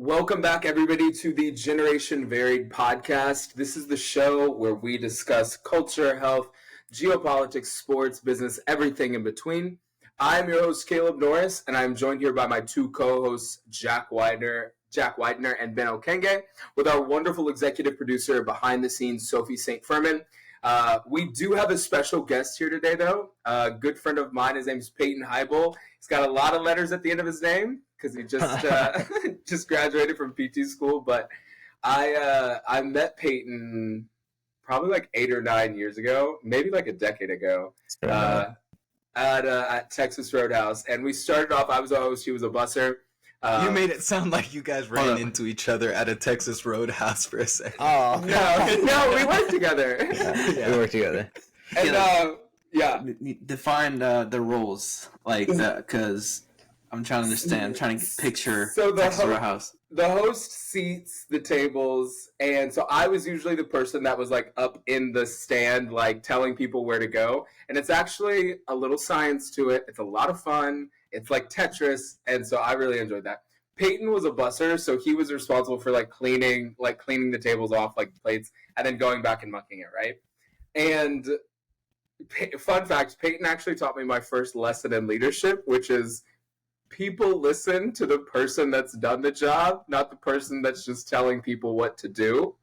Welcome back, everybody, to the Generation Varied podcast. This is the show where we discuss culture, health, geopolitics, sports, business, everything in between. I'm your host, Caleb Norris, and I'm joined here by my two co-hosts, Jack Widener and Ben Okenge, with our wonderful executive producer behind the scenes, Sophie St. Furman. We do have a special guest here today, though. A good friend of mine. His name is Peyton Hybl. He's got a lot of letters at the end of his name because he just just graduated from PT school. But I met Peyton probably like 8 or 9 years ago, maybe like a decade ago, at Texas Roadhouse. And we started off. I was a host. He was a busser. You made it sound like you guys ran into each other at a Texas Roadhouse for a second. Oh no, we worked together. Yeah. We worked together. And define the roles, like because I'm trying to understand. I'm trying to picture Texas Roadhouse. The host seats the tables, and so I was usually the person that was like up in the stand, like telling people where to go. And it's actually a little science to it. It's a lot of fun. It's like Tetris, and so I really enjoyed that. Peyton was a busser, so he was responsible for cleaning the tables off, like plates, and then going back and mucking it, right? And fun fact, Peyton actually taught me my first lesson in leadership, which is people listen to the person that's done the job, not the person that's just telling people what to do.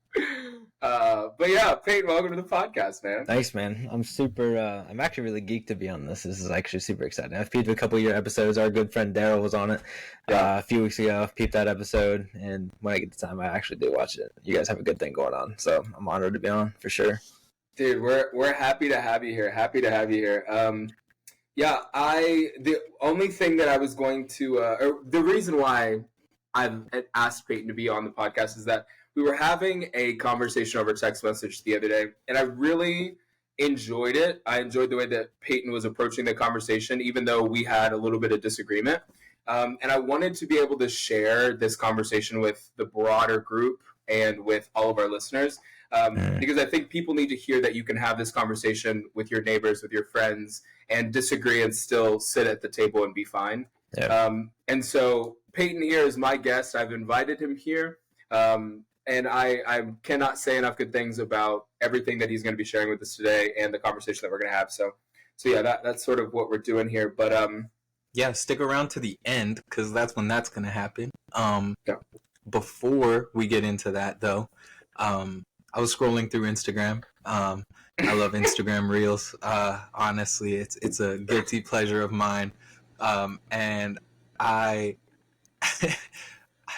But yeah, Peyton, welcome to the podcast, man. Thanks, man. I'm actually really geeked to be on this. This is actually super exciting. I've peeped a couple of your episodes. Our good friend Daryl was on it a few weeks ago. I've peeped that episode, and when I get the time, I actually do watch it. You guys have a good thing going on, so I'm honored to be on, for sure. Dude, we're happy to have you here. The only thing that I was going to, or the reason why I've asked Peyton to be on the podcast is that we were having a conversation over text message the other day, and I really enjoyed it. I enjoyed the way that Peyton was approaching the conversation, even though we had a little bit of disagreement. And I wanted to be able to share this conversation with the broader group and with all of our listeners, because I think people need to hear that you can have this conversation with your neighbors, with your friends, and disagree and still sit at the table and be fine. Yeah. And so Peyton here is my guest. I've invited him here. And I cannot say enough good things about everything that he's going to be sharing with us today and the conversation that we're going to have. So yeah, that's sort of what we're doing here. But yeah, stick around to the end because that's when that's going to happen. Before we get into that, though, I was scrolling through Instagram. I love Instagram Reels. Honestly, it's a guilty pleasure of mine, and I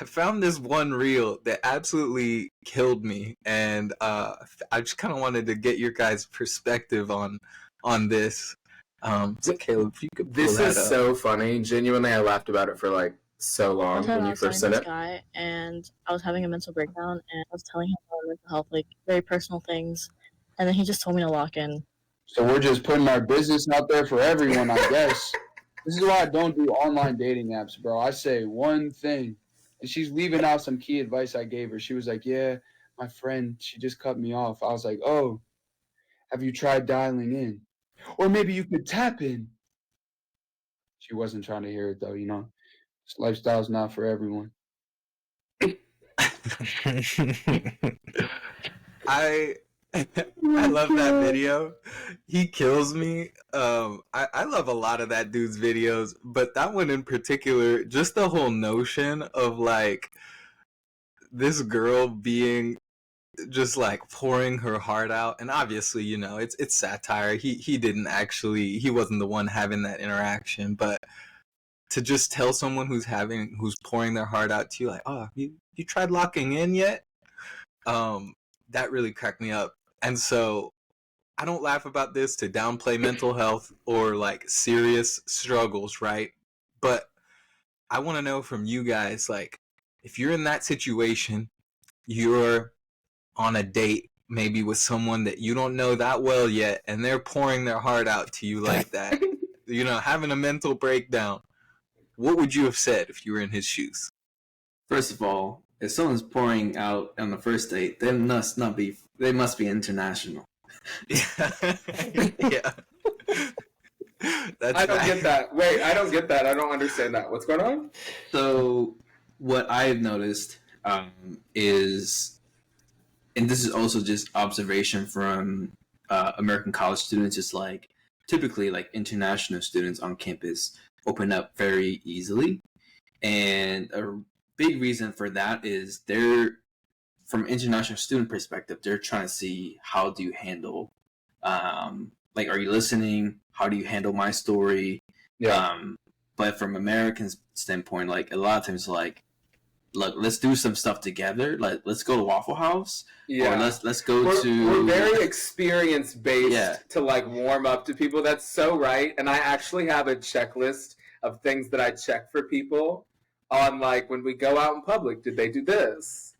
found this one reel that absolutely killed me, and I just kind of wanted to get your guys' perspective on this. So Caleb, if you could pull this that is up. so funny. Genuinely, I laughed about it for like so long when you first said this it. guy, and I was having a mental breakdown, and I was telling him about mental health, like very personal things, and then he just told me to lock in. So we're just putting our business out there for everyone, I guess. This is why I don't do online dating apps, bro. I say one thing, and she's leaving out some key advice I gave her. She was like, yeah, my friend, she just cut me off. I was like, oh, have you tried dialing in? Or maybe you could tap in. She wasn't trying to hear it, though, you know. This lifestyle's not for everyone. I love that video. He kills me. I love a lot of that dude's videos, but that one in particular, just the whole notion of like this girl being just like pouring her heart out, and obviously, you know, it's satire. He wasn't the one having that interaction, but to just tell someone who's pouring their heart out to you, like, oh, you tried locking in yet? That really cracked me up. And so I don't laugh about this to downplay mental health or like serious struggles, right? But I want to know from you guys, like, if you're in that situation, you're on a date maybe with someone that you don't know that well yet, and they're pouring their heart out to you like that, you know, having a mental breakdown, what would you have said if you were in his shoes? First of all, if someone's pouring out on the first date, they must be international. Yeah. I don't get that. Wait, I don't get that. I don't understand that. What's going on? So what I've noticed is, and this is also just observation from American college students, is like typically like international students on campus open up very easily, and a big reason for that is they're, from international student perspective, they're trying to see how do you handle, like, are you listening? How do you handle my story? Yeah. But from Americans' standpoint, like a lot of times, like, look, let's do some stuff together. Like, let's go to Waffle House. Yeah. Or let's go We're very experience based to like warm up to people. That's so right. And I actually have a checklist of things that I check for people on, like, when we go out in public, did they do this?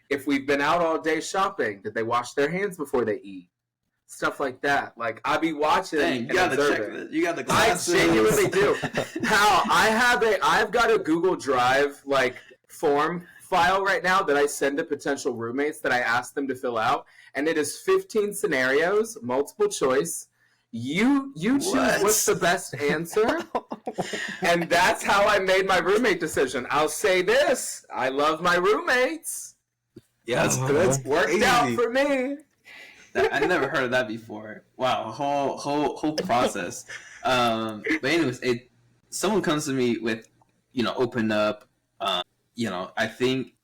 If we've been out all day shopping, did they wash their hands before they eat? Stuff like that. Like, I be watching. Dang, you got the checklist. You got the glasses. I genuinely do. How I've got a Google Drive like form file right now that I send to potential roommates that I ask them to fill out, and it is 15 scenarios, multiple choice. You choose what's the best answer, and that's how I made my roommate decision. I'll say this: I love my roommates. Yeah, that's worked out for me. I never heard of that before. Wow, whole process. But anyways, someone comes to me with, open up. I think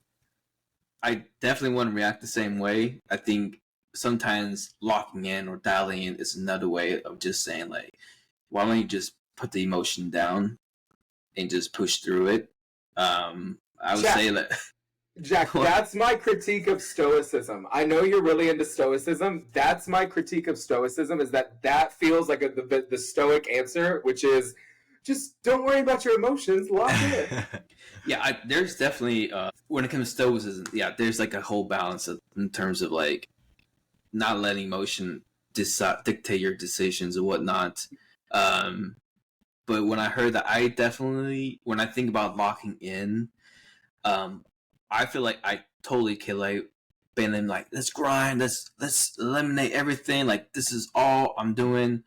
I definitely want to react the same way. I think sometimes locking in or dialing in is another way of just saying, like, why don't you just put the emotion down and just push through it? I would say that. Jack, that's my critique of stoicism. I know you're really into stoicism. That's my critique of stoicism, is that feels like the stoic answer, which is just don't worry about your emotions, lock in. Yeah, there's definitely, when it comes to stoicism, there's like a whole balance in terms of like not letting emotion dictate your decisions and whatnot. But when I heard that, when I think about locking in, I feel like I totally could like been in like, let's grind, let's eliminate everything, like this is all I'm doing,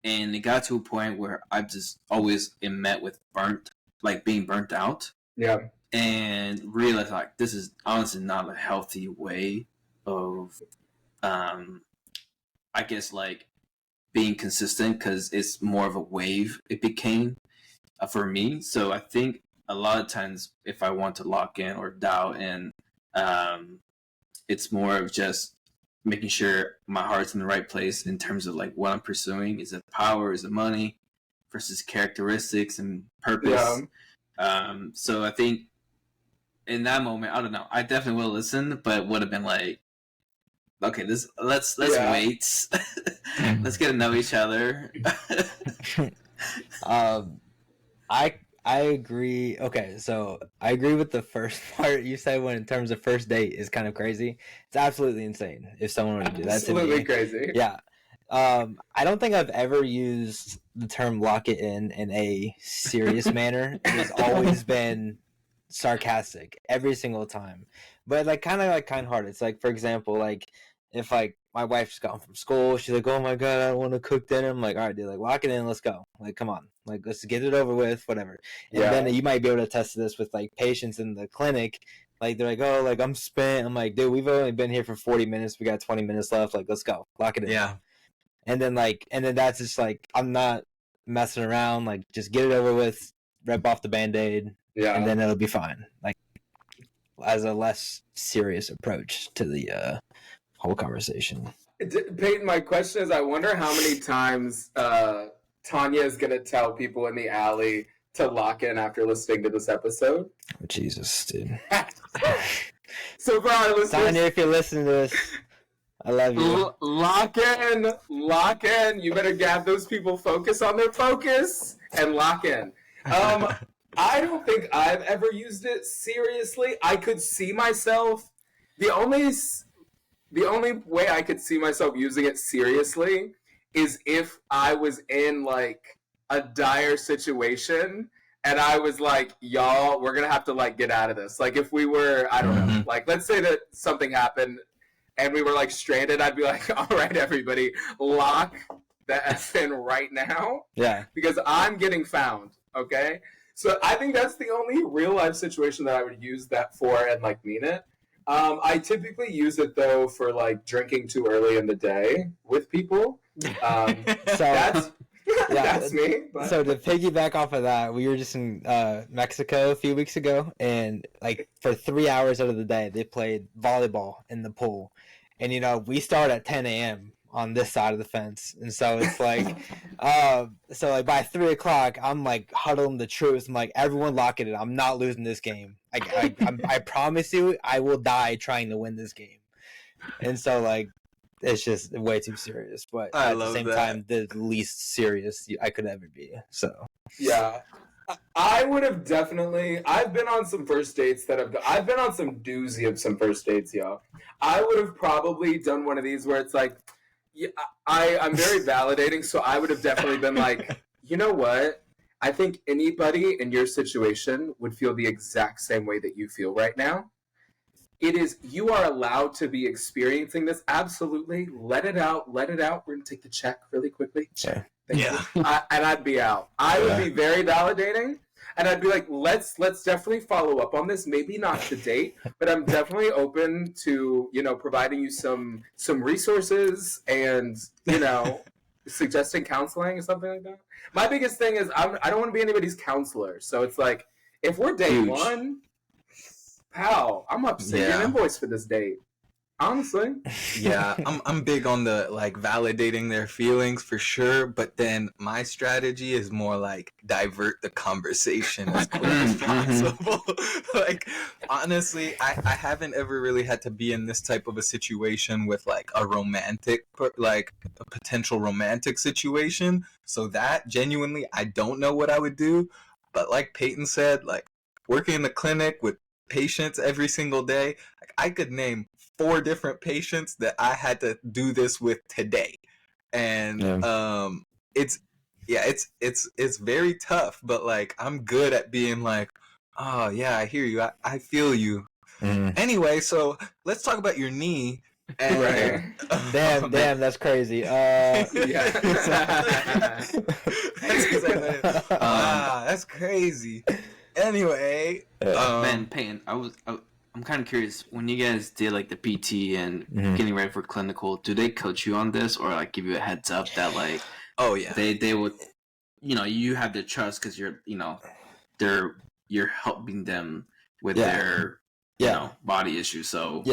and it got to a point where I've just always been met with being burnt out. Yeah. And realized like this is honestly not a healthy way of, I guess, like being consistent, because it's more of a wave it became for me. So I think a lot of times if I want to lock in or dial in, it's more of just making sure my heart's in the right place in terms of like what I'm pursuing. Is it power? Is it money? Versus characteristics and purpose. Yeah. So I think in that moment, I don't know, I definitely will listen, but would have been like, okay, let's wait. Let's get to know each other. I agree. Okay, so I agree with the first part you said, when in terms of first date is kind of crazy. It's absolutely insane if someone were to do that. Absolutely crazy. Yeah. I don't think I've ever used the term lock it in a serious manner. It has always been sarcastic every single time. But like kind of hard. It's like, for example, like if like my wife just got home from school, she's like, oh my god, I don't want to cook dinner. I'm like, all right, dude, like lock it in, let's go. Like, come on. Like, let's get it over with, whatever. And then you might be able to test this with like patients in the clinic. Like, they're like, oh, like I'm spent. I'm like, dude, we've only been here for 40 minutes. We got 20 minutes left. Like, let's go. Lock it in. Yeah. And then that's just like, I'm not messing around. Like, just get it over with, rip off the Band-Aid, and then it'll be fine. Like, as a less serious approach to the whole conversation. Peyton, my question is, I wonder how many times Tanya is going to tell people in the alley to lock in after listening to this episode. Oh, Jesus, dude. So for our listeners, Tanya, if you're listening to this, I love you. Lock in. You better have those people focus on their focus and lock in. I don't think I've ever used it seriously. I could see myself. The only way I could see myself using it seriously is if I was in like a dire situation and I was like, y'all, we're gonna have to like get out of this. Like if we were, I don't know, like let's say that something happened and we were like stranded, I'd be like, all right, everybody, lock the F in right now. Yeah. Because I'm getting found, okay? So I think that's the only real life situation that I would use that for and like mean it. I typically use it though for like drinking too early in the day with people. So That's yeah, that's me. But... So to piggyback off of that, we were just in Mexico a few weeks ago, and like for 3 hours out of the day, they played volleyball in the pool, and we start at 10 a.m. on this side of the fence, and so it's like, so like by 3 o'clock, I'm like huddling the troops. I'm like, everyone lock it in. I'm not losing this game. I promise you, I will die trying to win this game. And so like, it's just way too serious, but at the same time, the least serious I could ever be. So yeah, I would have definitely. I've been on some first dates I've been on some doozy of some first dates, y'all. I would have probably done one of these where it's like, yeah, I'm very validating, so I would have definitely been like, you know what? I think anybody in your situation would feel the exact same way that you feel right now. You are allowed to be experiencing this. Absolutely. Let it out. We're going to take the check really quickly. Sure. Yeah. And I'd be out. I would be very validating. And I'd be like, let's definitely follow up on this. Maybe not to date, but I'm definitely open to, providing you some resources and, suggesting counseling or something like that. My biggest thing is I don't want to be anybody's counselor. So it's like, if we're day one, pal, I'm up to send you an invoice for this date. Honestly. Yeah, I'm big on the like validating their feelings for sure, but then my strategy is more like divert the conversation as quick as possible. Like honestly, I haven't ever really had to be in this type of a situation with like a potential romantic situation. So that genuinely, I don't know what I would do. But like Peyton said, like working in the clinic with patients every single day, like I could name 4 different patients that I had to do this with today, and it's very tough. But like I'm good at being like, oh yeah, I hear you, I feel you. Anyway, so let's talk about your knee. And, damn, that's crazy. That's crazy. Anyway, man, Peyton, I'm kind of curious, when you guys did like the PT and getting ready for clinical, do they coach you on this or like give you a heads up that like, oh yeah, they would, you have their trust because you're helping them with their body issues. So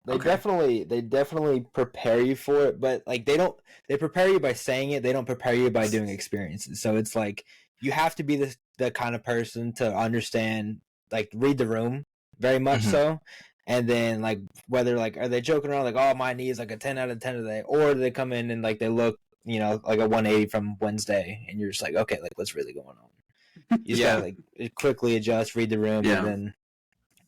they definitely prepare you for it, but like they prepare you by saying it. They don't prepare you by doing experiences. So it's like you have to be the kind of person to understand, like read the room very much so, and then like whether like are they joking around like, oh, my knee is like a 10 out of 10 today, or do they come in and like they look like a 180 from Wednesday, and you're just like, okay, like what's really going on? You just gotta like quickly adjust, read the room, and then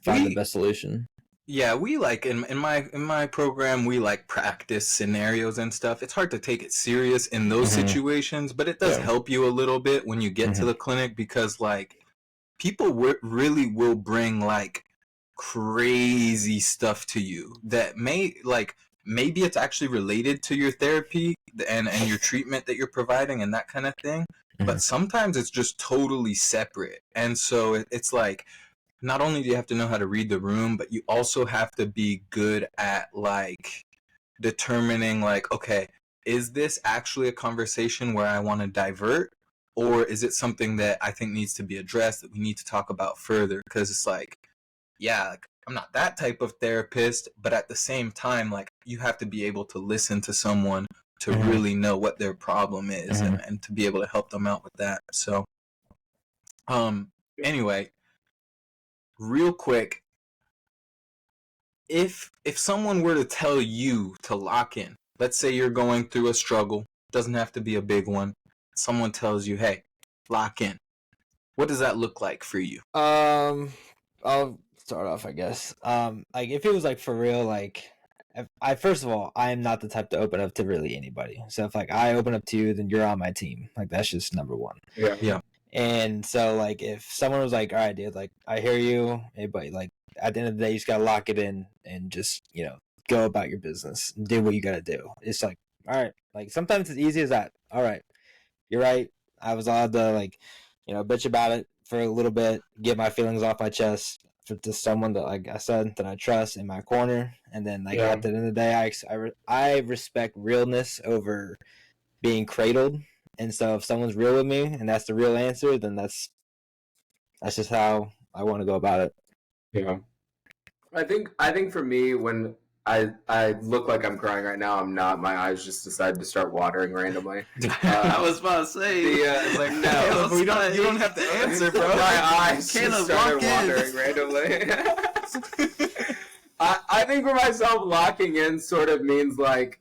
find the best solution. Yeah, we like in my program, we like practice scenarios and stuff. It's hard to take it serious in those situations, but it does help you a little bit when you get to the clinic, because like people really will bring like crazy stuff to you that maybe it's actually related to your therapy and your treatment that you're providing and that kind of thing, but sometimes it's just totally separate. And so it's like, not only do you have to know how to read the room, but you also have to be good at like determining like, okay, is this actually a conversation where I want to divert, or is it something that I think needs to be addressed, that we need to talk about further? Because it's like, yeah, like, I'm not that type of therapist, but at the same time, like you have to be able to listen to someone to really know what their problem is and to be able to help them out with that. So, anyway, real quick, if someone were to tell you to lock in, let's say you're going through a struggle, doesn't have to be a big one. Someone tells you, hey, lock in. What does that look like for you? I'll start off, I guess. Like if it was like for real, like first of all, I am not the type to open up to really anybody. So if like I open up to you, then you're on my team. Like that's just number one. Yeah. And so like if someone was like, all right, dude, like I hear you, but like at the end of the day, you just gotta lock it in and just go about your business and do what you gotta do. It's like, all right, like sometimes it's easy as that. All right, you're right. I was allowed to like bitch about it for a little bit, get my feelings off my chest to someone that, like I said, that I trust in my corner. And then, like, at the end of the day, I respect realness over being cradled. And so if someone's real with me and that's the real answer, then that's just how I want to go about it. Yeah. I think for me, when I look like I'm crying right now, I'm not. My eyes just decided to start watering randomly. I was about to say. It's like, no. You don't have to answer, bro. My eyes Caleb, just started walk in. watering randomly. I think for myself, locking in sort of means like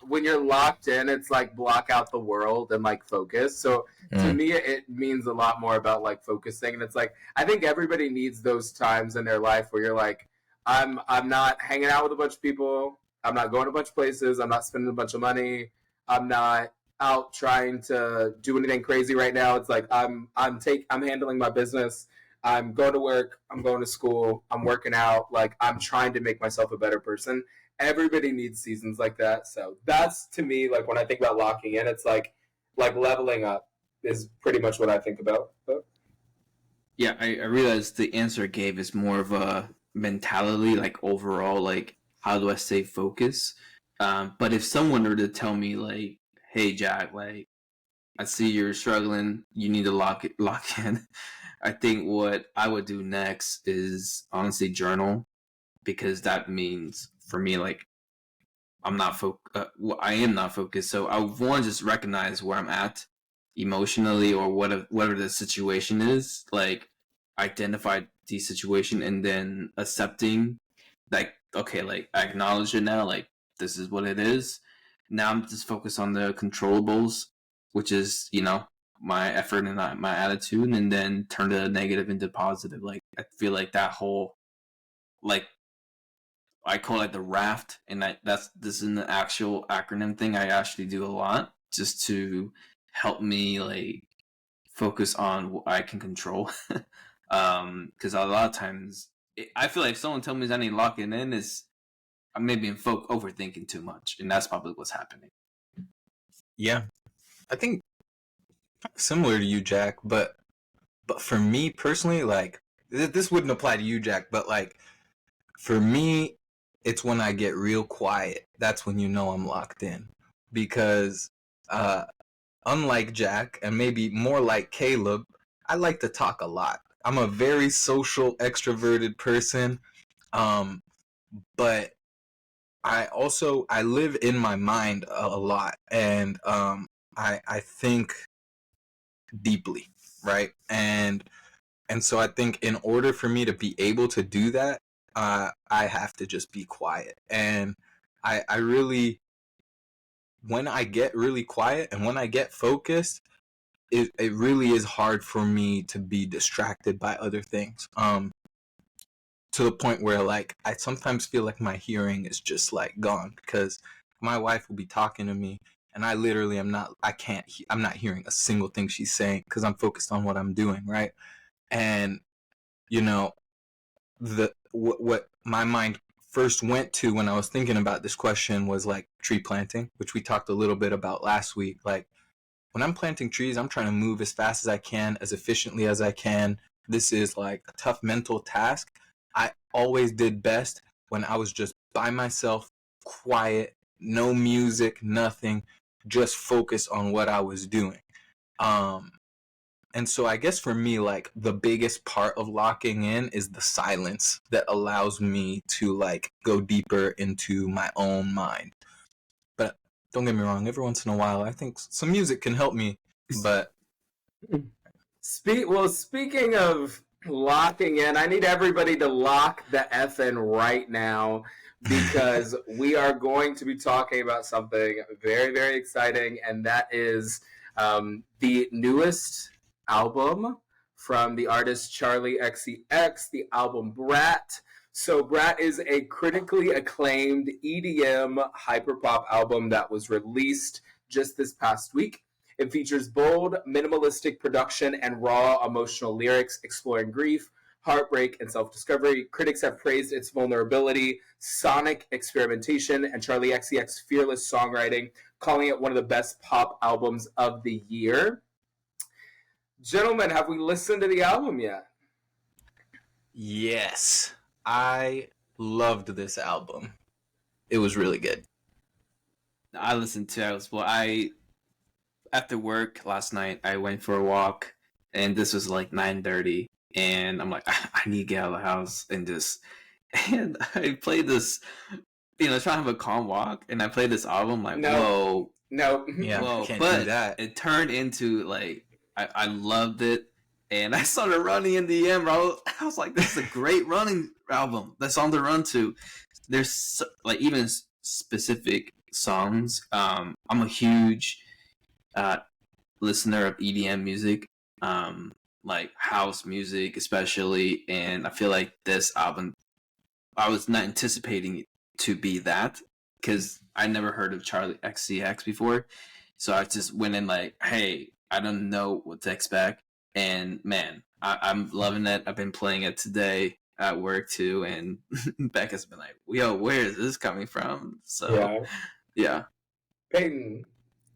when you're locked in, it's like block out the world and like focus. So to me, it means a lot more about like focusing. And it's like, I think everybody needs those times in their life where you're like, I'm not hanging out with a bunch of people. I'm not going to a bunch of places. I'm not spending a bunch of money. I'm not out trying to do anything crazy right now. It's like I'm handling my business. I'm going to work. I'm going to school. I'm working out. Like, I'm trying to make myself a better person. Everybody needs seasons like that. So that's, to me, like when I think about locking in, it's like leveling up is pretty much what I think about. But Yeah, I realized the answer I gave is more of a mentality, like overall, like how do I stay focused? But if someone were to tell me like, hey Jack, like I see you're struggling, you need to lock in. I think what I would do next is honestly journal, because that means for me, like I am not focused. So I want to just recognize where I'm at emotionally, or whatever the situation is, like identify the situation and then accepting, like, okay, like I acknowledge it now, like this is what it is. Now I'm just focused on the controllables, which is, my effort and my attitude, and then turn the negative into positive. Like I feel like that whole, like I call it the raft, and this is an actual acronym thing I actually do a lot just to help me like focus on what I can control. Because a lot of times I feel like if someone tells me I need locking in, is I'm maybe overthinking too much, and that's probably what's happening. Yeah, I think similar to you, Jack, but for me personally, like this wouldn't apply to you, Jack, but like for me, it's when I get real quiet. That's when I'm locked in, because unlike Jack, and maybe more like Caleb, I like to talk a lot. I'm a very social, extroverted person, but I live in my mind a lot, and I think deeply, right? And so I think in order for me to be able to do that, I have to just be quiet. And I really, when I get really quiet and when I get focused, it really is hard for me to be distracted by other things. To the point where like I sometimes feel like my hearing is just like gone, because my wife will be talking to me and I literally I'm not hearing a single thing she's saying because I'm focused on what I'm doing, right? And what my mind first went to when I was thinking about this question was like tree planting, which we talked a little bit about last week. Like when I'm planting trees, I'm trying to move as fast as I can, as efficiently as I can. This is like a tough mental task. I always did best when I was just by myself, quiet, no music, nothing, just focus on what I was doing. And so I guess for me, like the biggest part of locking in is the silence that allows me to like go deeper into my own mind. But don't get me wrong, every once in a while, I think some music can help me. But speaking of locking in, I need everybody to lock the F in right now, because we are going to be talking about something very, very exciting, and that is the newest album from the artist Charlie XCX, the album Brat. So Brat is a critically acclaimed EDM hyperpop album that was released just this past week. It features bold, minimalistic production and raw emotional lyrics exploring grief, heartbreak, and self-discovery. Critics have praised its vulnerability, sonic experimentation, and Charlie XCX's fearless songwriting, calling it one of the best pop albums of the year. Gentlemen, have we listened to the album yet? Yes, I loved this album. It was really good. I listened to it as well. After work last night, I went for a walk, and this was like 9:30, and I'm like, I need to get out of the house and I played this, trying to have a calm walk, and I played this album, like, No. Yeah, whoa, can't but do that. it turned into like, I loved it, and I started running in the end, bro. I was like, this is a great running album. That's on the run to. There's like even specific songs. I'm a huge listener of EDM music, like house music especially, and I feel like this album, I was not anticipating it to be that, because I never heard of Charlie XCX before, so I just went in like, hey, I don't know what to expect, and man, I'm loving it. I've been playing it today at work too, and Becca's been like, yo, where is this coming from? So yeah. Peyton.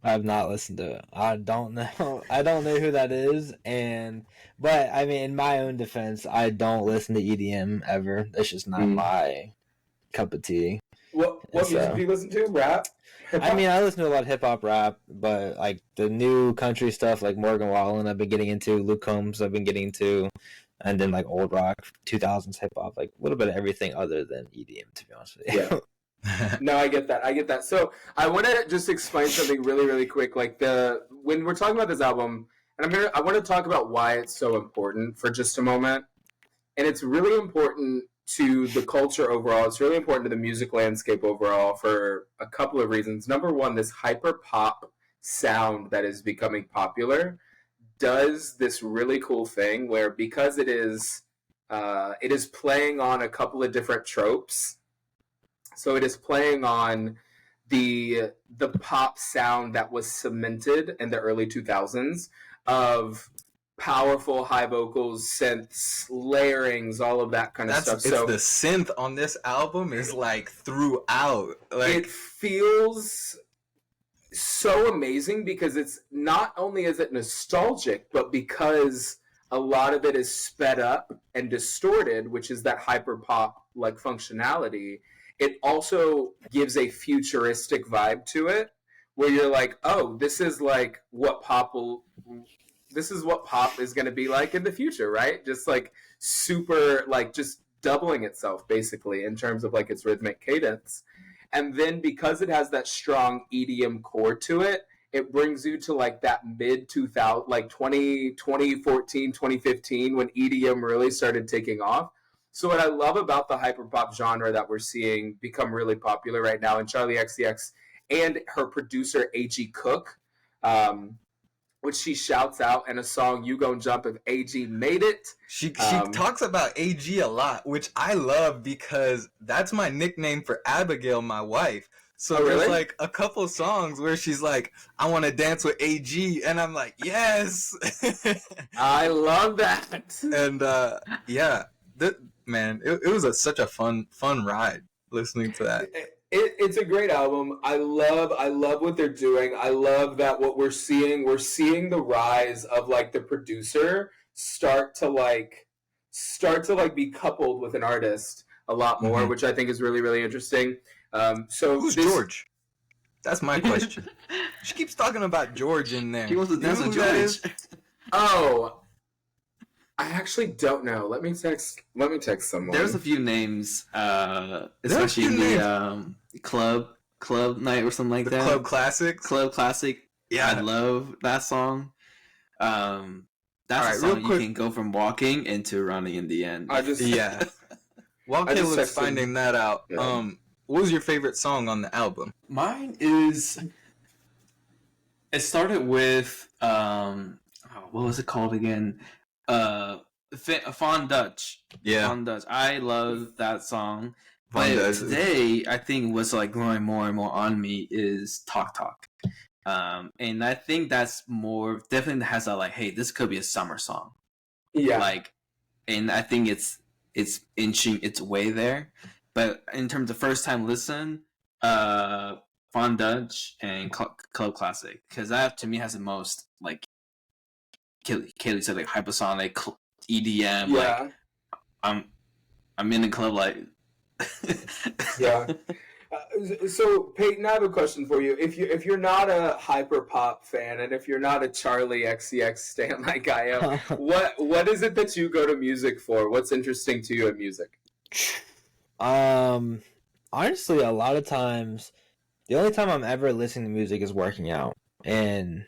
I've not listened to it. I don't know. I don't know who that is, but I mean, in my own defense, I don't listen to EDM ever. It's just not my cup of tea. What music do you listen to? Rap? Hip-hop? I mean, I listen to a lot of hip hop, rap, but like the new country stuff, like Morgan Wallen, I've been getting into. Luke Combs, I've been getting into, and then like old rock, 2000s hip hop, like a little bit of everything other than EDM, to be honest with you. Yeah. No, I get that. So I want to just explain something really, really quick. Like when we're talking about this album, and I want to talk about why it's so important for just a moment. And it's really important to the culture overall. It's really important to the music landscape overall for a couple of reasons. Number one, this hyper pop sound that is becoming popular does this really cool thing where, because it is playing on a couple of different tropes. So it is playing on the pop sound that was cemented in the early 2000s of powerful high vocals, synths, layerings, all of that kind of stuff. So the synth on this album is like throughout. Like, it feels so amazing because it's not only is it nostalgic, but because a lot of it is sped up and distorted, which is that hyper pop like functionality. It also gives a futuristic vibe to it, where you're like, oh, this is like what pop is going to be like in the future, right? Just like super, like just doubling itself basically in terms of like its rhythmic cadence. And then because it has that strong EDM core to it, it brings you to like that mid 2000, like 2014, 2015, when EDM really started taking off. So what I love about the hyperpop genre that we're seeing become really popular right now, and Charlie XCX and her producer A.G. Cook, which she shouts out in a song, "You Gon' Jump If A.G. Made It." She talks about A.G. a lot, which I love because that's my nickname for Abigail, my wife. So there's like a couple songs where she's like, I want to dance with AG, and I'm like, yes. I love that. And yeah, man, it was such a fun ride listening to that. It's a great album. I love what they're doing. I love that what we're seeing the rise of like the producer start to be coupled with an artist a lot more, which I think is really, really interesting. So who's George? That's my question. She keeps talking about George in there. He wants to dance with George. Oh, I actually don't know. Let me text someone. There's a few names, especially in the club night or something like that. Club Classic. Yeah, I love that song. That's a song you can go from walking into running in the end. While Caleb's finding that out, what was your favorite song on the album? Mine is. It started with what was it called again? Fond Dutch. Yeah, Fond Dutch. I love that song. But today, I think what's like growing more and more on me is Talk. And I think that's more definitely has a like, hey, this could be a summer song. Yeah. Like, and I think it's inching its way there. But in terms of first time listen, Fond Dutch and Club Classic, because that to me has the most like Kaylee said, like hypersonic EDM. Yeah. Like I'm in the club like. Yeah. So Peyton, I have a question for you. If you're not a hyper pop fan, and if you're not a Charlie XCX stan like I am, what is it that you go to music for? What's interesting to you in music? Honestly, a lot of times, the only time I'm ever listening to music is working out, and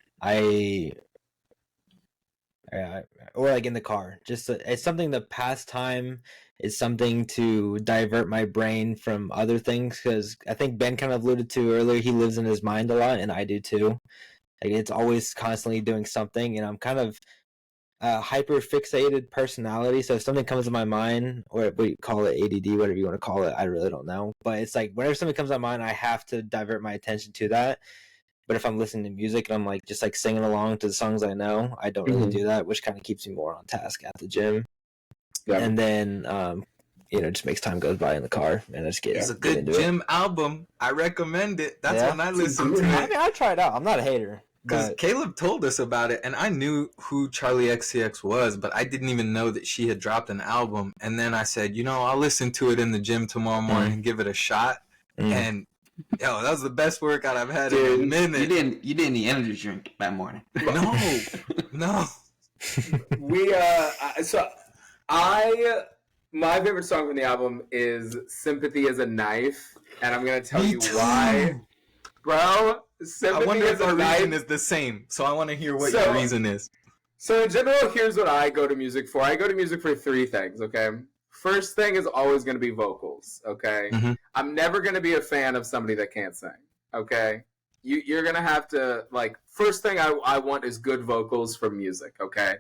or like in the car. Just it's something to pass time. It's something to divert my brain from other things, because I think Ben kind of alluded to earlier, he lives in his mind a lot, and I do too. Like, it's always constantly doing something, and I'm kind of a hyper fixated personality. So if something comes to my mind, or we call it ADD, whatever you want to call it, I really don't know. But it's like whenever something comes to my mind, I have to divert my attention to that. But if I'm listening to music and I'm like just like singing along to the songs I know, I don't really do that, which kind of keeps me more on task at the gym. Yeah. And then, just makes time goes by in the car, and I just get. It's a good gym album. I recommend it. That's when I listen to it. I mean, I try it out. I'm not a hater. Because Caleb told us about it, and I knew who Charlie XCX was, but I didn't even know that she had dropped an album. And then I said, I'll listen to it in the gym tomorrow morning and give it a shot. And that was the best workout I've had in a minute. You didn't need energy drink that morning. No. My favorite song from the album is "Sympathy is a Knife," and I'm gonna tell you why, bro. Sympathy I wonder if our knife. reason is the same, so I want to hear what your reason is. So in general, here's what I go to music for. I go to music for three things, okay? First thing is always going to be vocals, okay? Mm-hmm. I'm never going to be a fan of somebody that can't sing, okay? You're going to have to, first thing I want is good vocals from music, okay?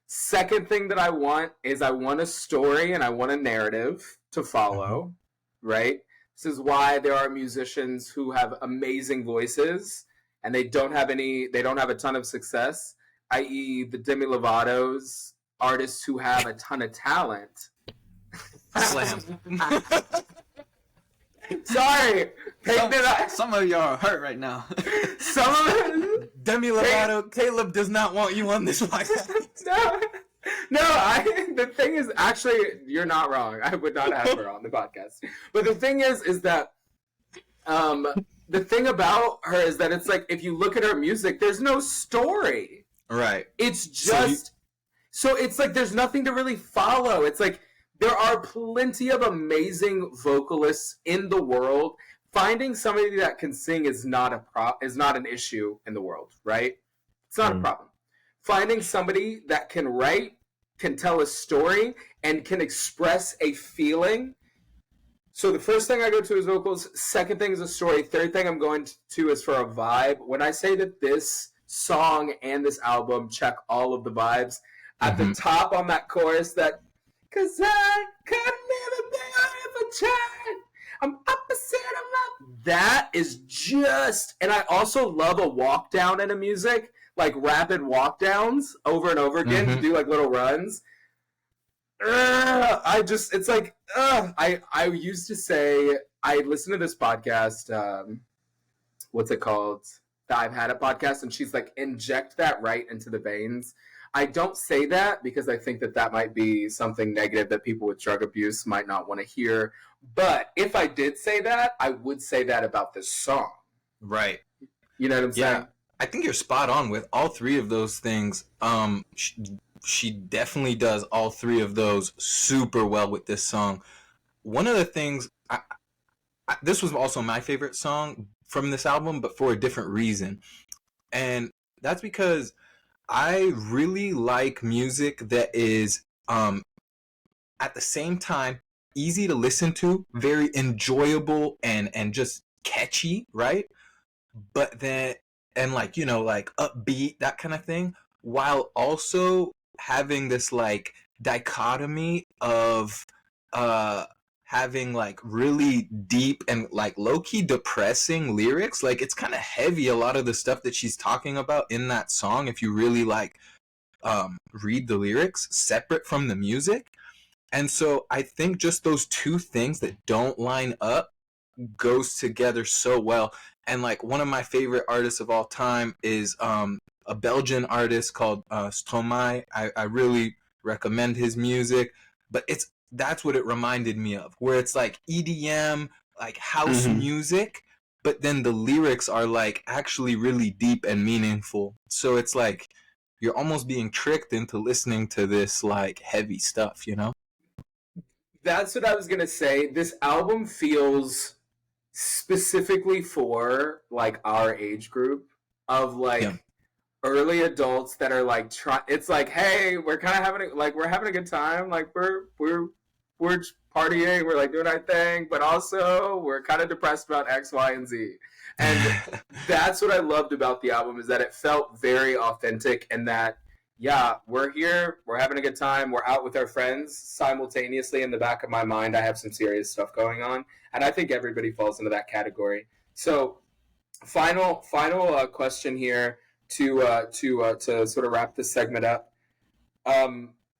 Second thing that I want is I want a story and I want a narrative to follow, right? This is why there are musicians who have amazing voices and they don't have a ton of success, i.e. the Demi Lovato's, artists who have a ton of talent. Slam. Sorry. Some of y'all are hurt right now. Some of Demi Lovato, Caleb does not want you on this podcast. No, the thing is, actually, you're not wrong. I would not have her on the podcast. But the thing is that the thing about her is that it's like, if you look at her music, there's no story. Right. It's just, so it's like there's nothing to really follow. It's like there are plenty of amazing vocalists in the world. Finding somebody that can sing is not an issue in the world, right? It's not a problem. Finding somebody that can write, can tell a story, and can express a feeling. So the first thing I go to is vocals. Second thing is a story. Third thing I'm going to is for a vibe. When I say that this song and this album check all of the vibes, at the top on that chorus, that, 'cause I could never be if I tried. I'm opposite of love. That is just, and I also love a walk down in a music, like rapid walk downs over and over again to do like little runs. I used to say, I listened to this podcast, what's it called? The I've Had It podcast, and she's like, inject that right into the veins. I don't say that because I think that might be something negative that people with drug abuse might not want to hear. But if I did say that, I would say that about this song. Right. You know what I'm saying? I think you're spot on with all three of those things. She definitely does all three of those super well with this song. One of the things, this was also my favorite song from this album, but for a different reason. And that's because I really like music that is, at the same time, easy to listen to, very enjoyable and just catchy, right? But then, and like upbeat, that kind of thing, while also having this like dichotomy of having like really deep and like low-key depressing lyrics. Like, it's kind of heavy, a lot of the stuff that she's talking about in that song, if you really like read the lyrics separate from the music. And so I think just those two things that don't line up goes together so well. And like one of my favorite artists of all time is a Belgian artist called Stromae. I really recommend his music, but that's what it reminded me of, where it's like EDM, like house music, but then the lyrics are like actually really deep and meaningful. So it's like you're almost being tricked into listening to this like heavy stuff, you know? That's what I was gonna say. This album feels specifically for like our age group of like Yeah. early adults that are like it's like, hey, we're kind of we're having a good time, like we're partying, we're like doing our thing, but also we're kind of depressed about X, Y, and Z. And that's what I loved about the album, is that it felt very authentic, and that yeah, we're here, we're having a good time, we're out with our friends. Simultaneously, in the back of my mind, I have some serious stuff going on, and I think everybody falls into that category. So, final question here to sort of wrap this segment up.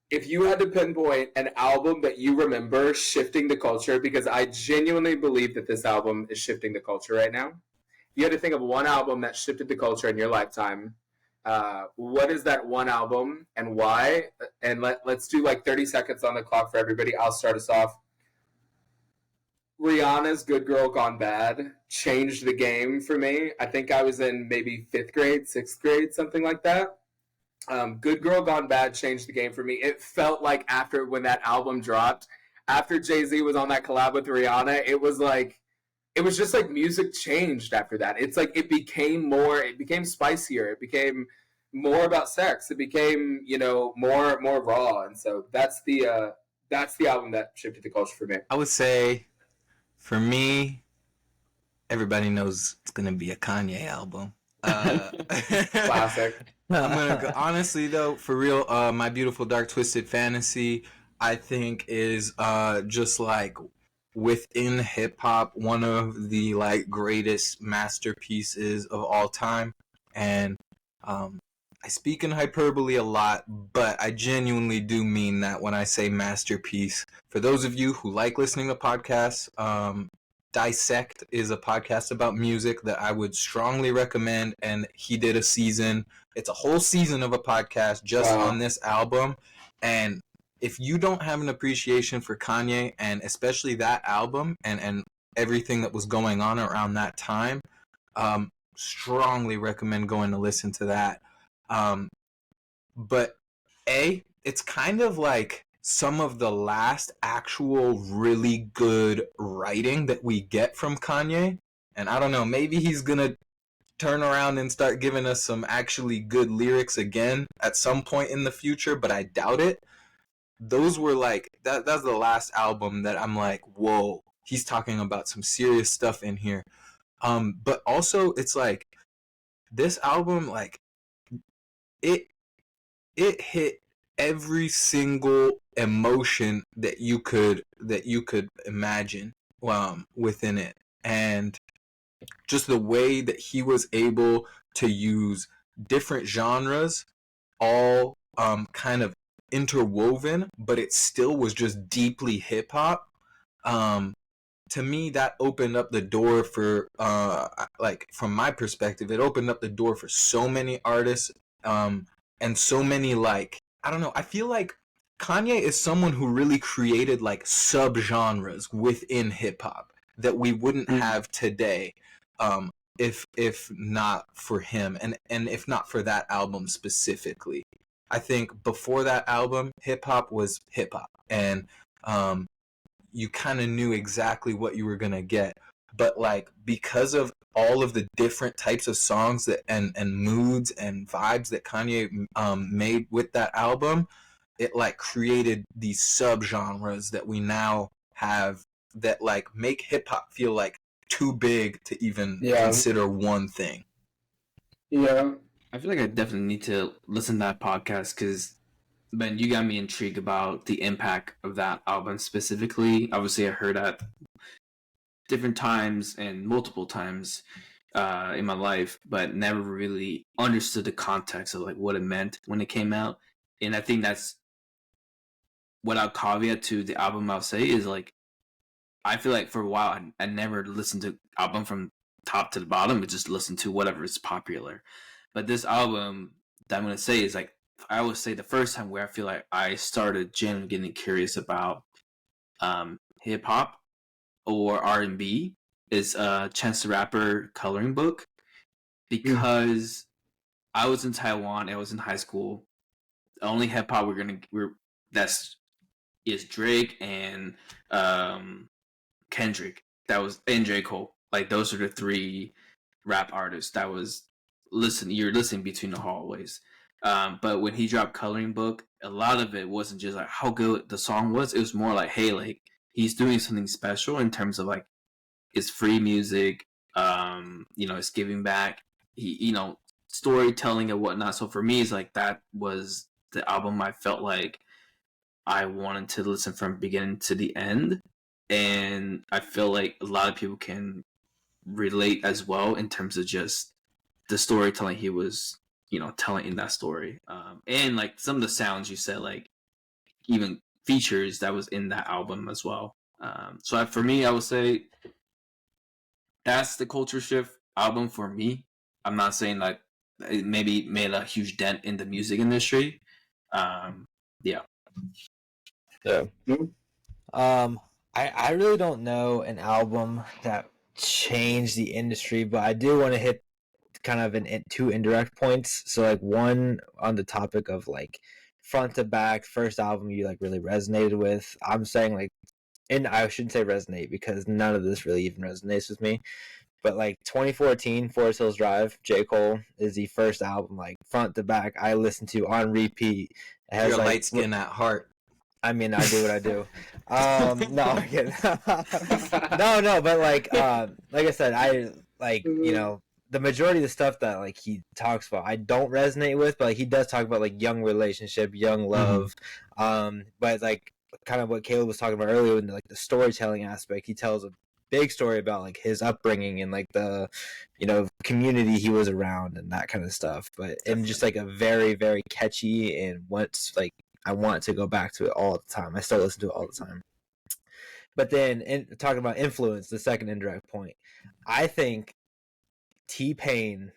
If you had to pinpoint an album that you remember shifting the culture, because I genuinely believe that this album is shifting the culture right now. You had to think of one album that shifted the culture in your lifetime. What is that one album and why? And let's do like 30 seconds on the clock for everybody. I'll start us off. Rihanna's Good Girl Gone Bad changed the game for me. I think I was in maybe 5th grade, 6th grade, something like that. Good Girl Gone Bad changed the game for me. It felt like after when that album dropped, after Jay-Z was on that collab with Rihanna, it was just like music changed after that. It's like it became spicier. It became more about sex. It became, more raw. And so that's the album that shifted the culture for me. I would say, for me, everybody knows it's gonna be a Kanye album. Classic. I'm gonna go, honestly though, for real. My Beautiful Dark Twisted Fantasy, I think, is just like within hip hop one of the like greatest masterpieces of all time. And I speak in hyperbole a lot, but I genuinely do mean that when I say masterpiece. For those of you who like listening to podcasts, Dissect is a podcast about music that I would strongly recommend, and he did a season. It's a whole season of a podcast just on this album. And if you don't have an appreciation for Kanye, and especially that album and everything that was going on around that time, strongly recommend going to listen to that. But it's kind of like some of the last actual really good writing that we get from Kanye. And I don't know, maybe he's gonna turn around and start giving us some actually good lyrics again at some point in the future, but I doubt it. Those were like, that's the last album that I'm like, whoa, he's talking about some serious stuff in here. But also it's like, this album, like, it hit every single emotion that you could imagine within it. And just the way that he was able to use different genres all kind of interwoven, but it still was just deeply hip hop. To me, that opened up the door for like, from my perspective, it opened up the door for so many artists, and so many, like, I don't know, I feel like Kanye is someone who really created like subgenres within hip hop that we wouldn't have today, if not for him, and if not for that album specifically. I think before that album, hip hop was hip hop, and you kind of knew exactly what you were gonna get. But like, because of all of the different types of songs that and moods and vibes that Kanye made with that album, it like created these subgenres that we now have that like make hip hop feel like too big to even consider one thing. Yeah. I feel like I definitely need to listen to that podcast, because, Ben, you got me intrigued about the impact of that album specifically. Obviously, I heard that different times and multiple times in my life, but never really understood the context of like what it meant when it came out. And I think that's what I'll caveat to the album. I'll say is like, I feel like for a while I never listened to album from top to the bottom, but just listened to whatever is popular. But this album that I'm gonna say is like, I would say the first time where I feel like I started genuinely getting curious about hip hop or R&B is Chance the Rapper Coloring Book, because I was in Taiwan. I was in high school. The only hip hop that's is Drake and Kendrick. That was, and J. Cole. Like, those are the three rap artists that was you're listening between the hallways. But when he dropped Coloring Book, a lot of it wasn't just like how good the song was. It was more like, hey, like, he's doing something special in terms of like, it's free music. It's giving back. Storytelling and whatnot. So for me, it's like, that was the album I felt like I wanted to listen from beginning to the end. And I feel like a lot of people can relate as well in terms of just the storytelling he was, telling in that story. And like some of the sounds you said, like even features that was in that album as well. So for me, I would say that's the culture shift album for me. I'm not saying like it maybe made a huge dent in the music industry. Yeah. Yeah. I really don't know an album that changed the industry, but I do want to hit kind of two indirect points. So like one on the topic of like front to back first album you like really resonated with. I'm saying like, and I shouldn't say resonate because none of this really even resonates with me. But like 2014, Forest Hills Drive, J. Cole is the first album like front to back I listened to on repeat. It has You're like, light skin at heart. I mean, I do what I do. No, I'm kidding. No, but like I said, I like, the majority of the stuff that like he talks about, I don't resonate with, but like, he does talk about like young relationship, young love. But like kind of what Caleb was talking about earlier, in like the storytelling aspect, he tells a big story about like his upbringing and like the community he was around and that kind of stuff. But and just like a very, very catchy, and once like I want to go back to it all the time. I still listen to it all the time. But then, talking about influence, the second indirect point, I think T-Pain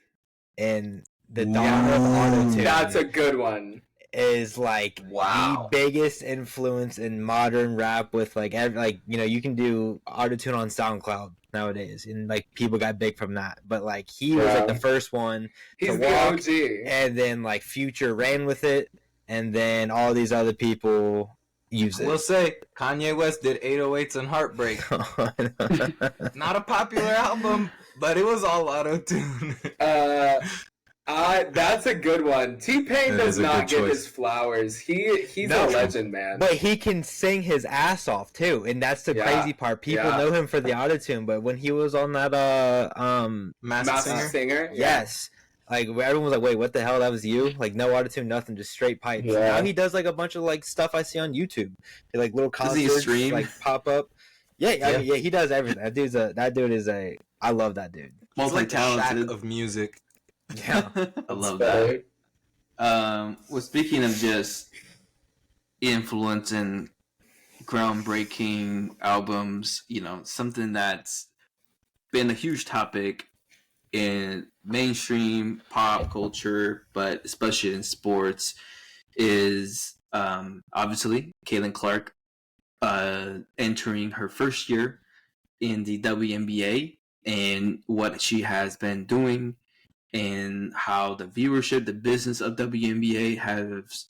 and the dawn of autotune. That's a good one. Is like the biggest influence in modern rap. With like you can do autotune on SoundCloud nowadays, and like people got big from that. But like he was like the first one. He's the OG. And then like Future ran with it. And then all these other people use it. We'll say Kanye West did 808s and Heartbreak. Not a popular album, but it was all auto-tune. That's a good one. T-Pain does not get his flowers. He's a legend, man. But he can sing his ass off too, and that's the crazy part. People know him for the autotune, but when he was on that Masked Singer, yes. Like everyone was like, "Wait, what the hell? That was you?" Like no autotune, nothing, just straight pipes. Yeah. Now he does like a bunch of like stuff I see on YouTube, like little concerts, like pop up. Yeah, he does everything. That dude is a. I love that dude. Multi-talented of music. Yeah, I love that. Well, speaking of just influencing groundbreaking albums, something that's been a huge topic in mainstream pop culture, but especially in sports, is obviously Caitlin Clark entering her first year in the WNBA, and what she has been doing, and how the viewership, the business of WNBA has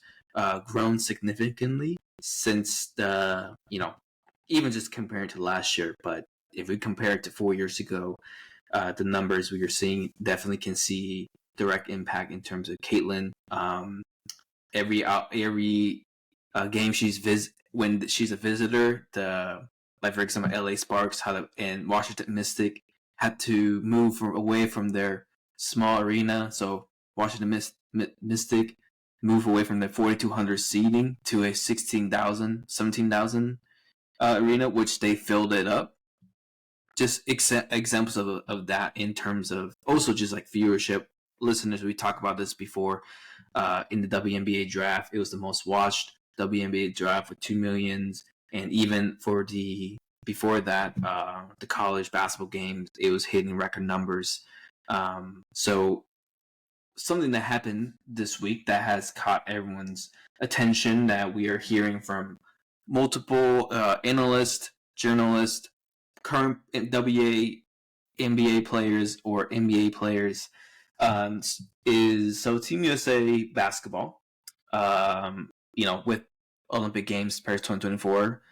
grown significantly since even just compared to last year. But if we compare it to 4 years ago, the numbers we are seeing definitely can see direct impact in terms of Caitlin. Every game when she's a visitor, like for example LA Sparks and Washington Mystic had to move away from their small arena. So Washington Mystic move away from their 4,200 seating to a 17,000 arena, which they filled it up. Just examples of that in terms of also just like viewership. Listeners, we talked about this before. In the WNBA draft, it was the most watched WNBA draft with 2 million, and even before that, the college basketball games, it was hitting record numbers. So something that happened this week that has caught everyone's attention, that we are hearing from multiple analysts, journalists, current WNBA players or NBA players, is so Team USA basketball, with Olympic Games Paris 2024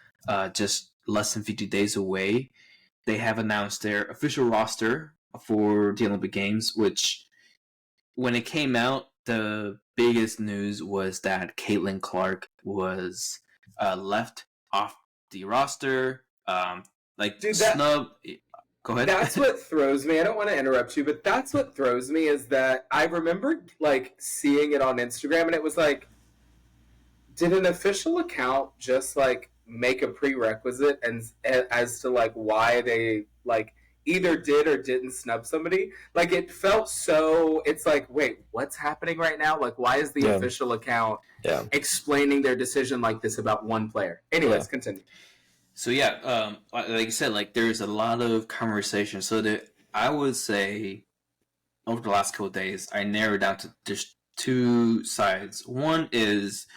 just less than 50 days away, they have announced their official roster for the Olympic Games, which when it came out, the biggest news was that Caitlin Clark was left off the roster. Snub. Go ahead. That's what throws me. I don't want to interrupt you, but that's what throws me is that I remember seeing it on Instagram, and it was like, did an official account just make a prerequisite and as to why they either did or didn't snub somebody? It felt so. It's like, wait, what's happening right now? Why is the official account explaining their decision like this about one player? Anyways, continue. So like I said, there's a lot of conversation. So that I would say over the last couple of days, I narrowed down to just two sides. One is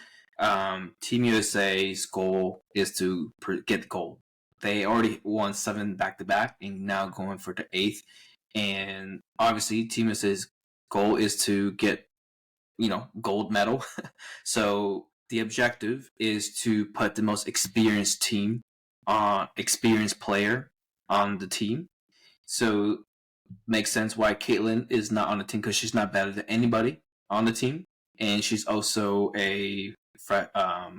Team USA's goal is to get the gold. They already won 7 back-to-back and now going for the 8th. And obviously, Team USA's goal is to get, gold medal. So the objective is to put the most experienced player on the team. So makes sense why Caitlin is not on the team, because she's not better than anybody on the team, and she's also a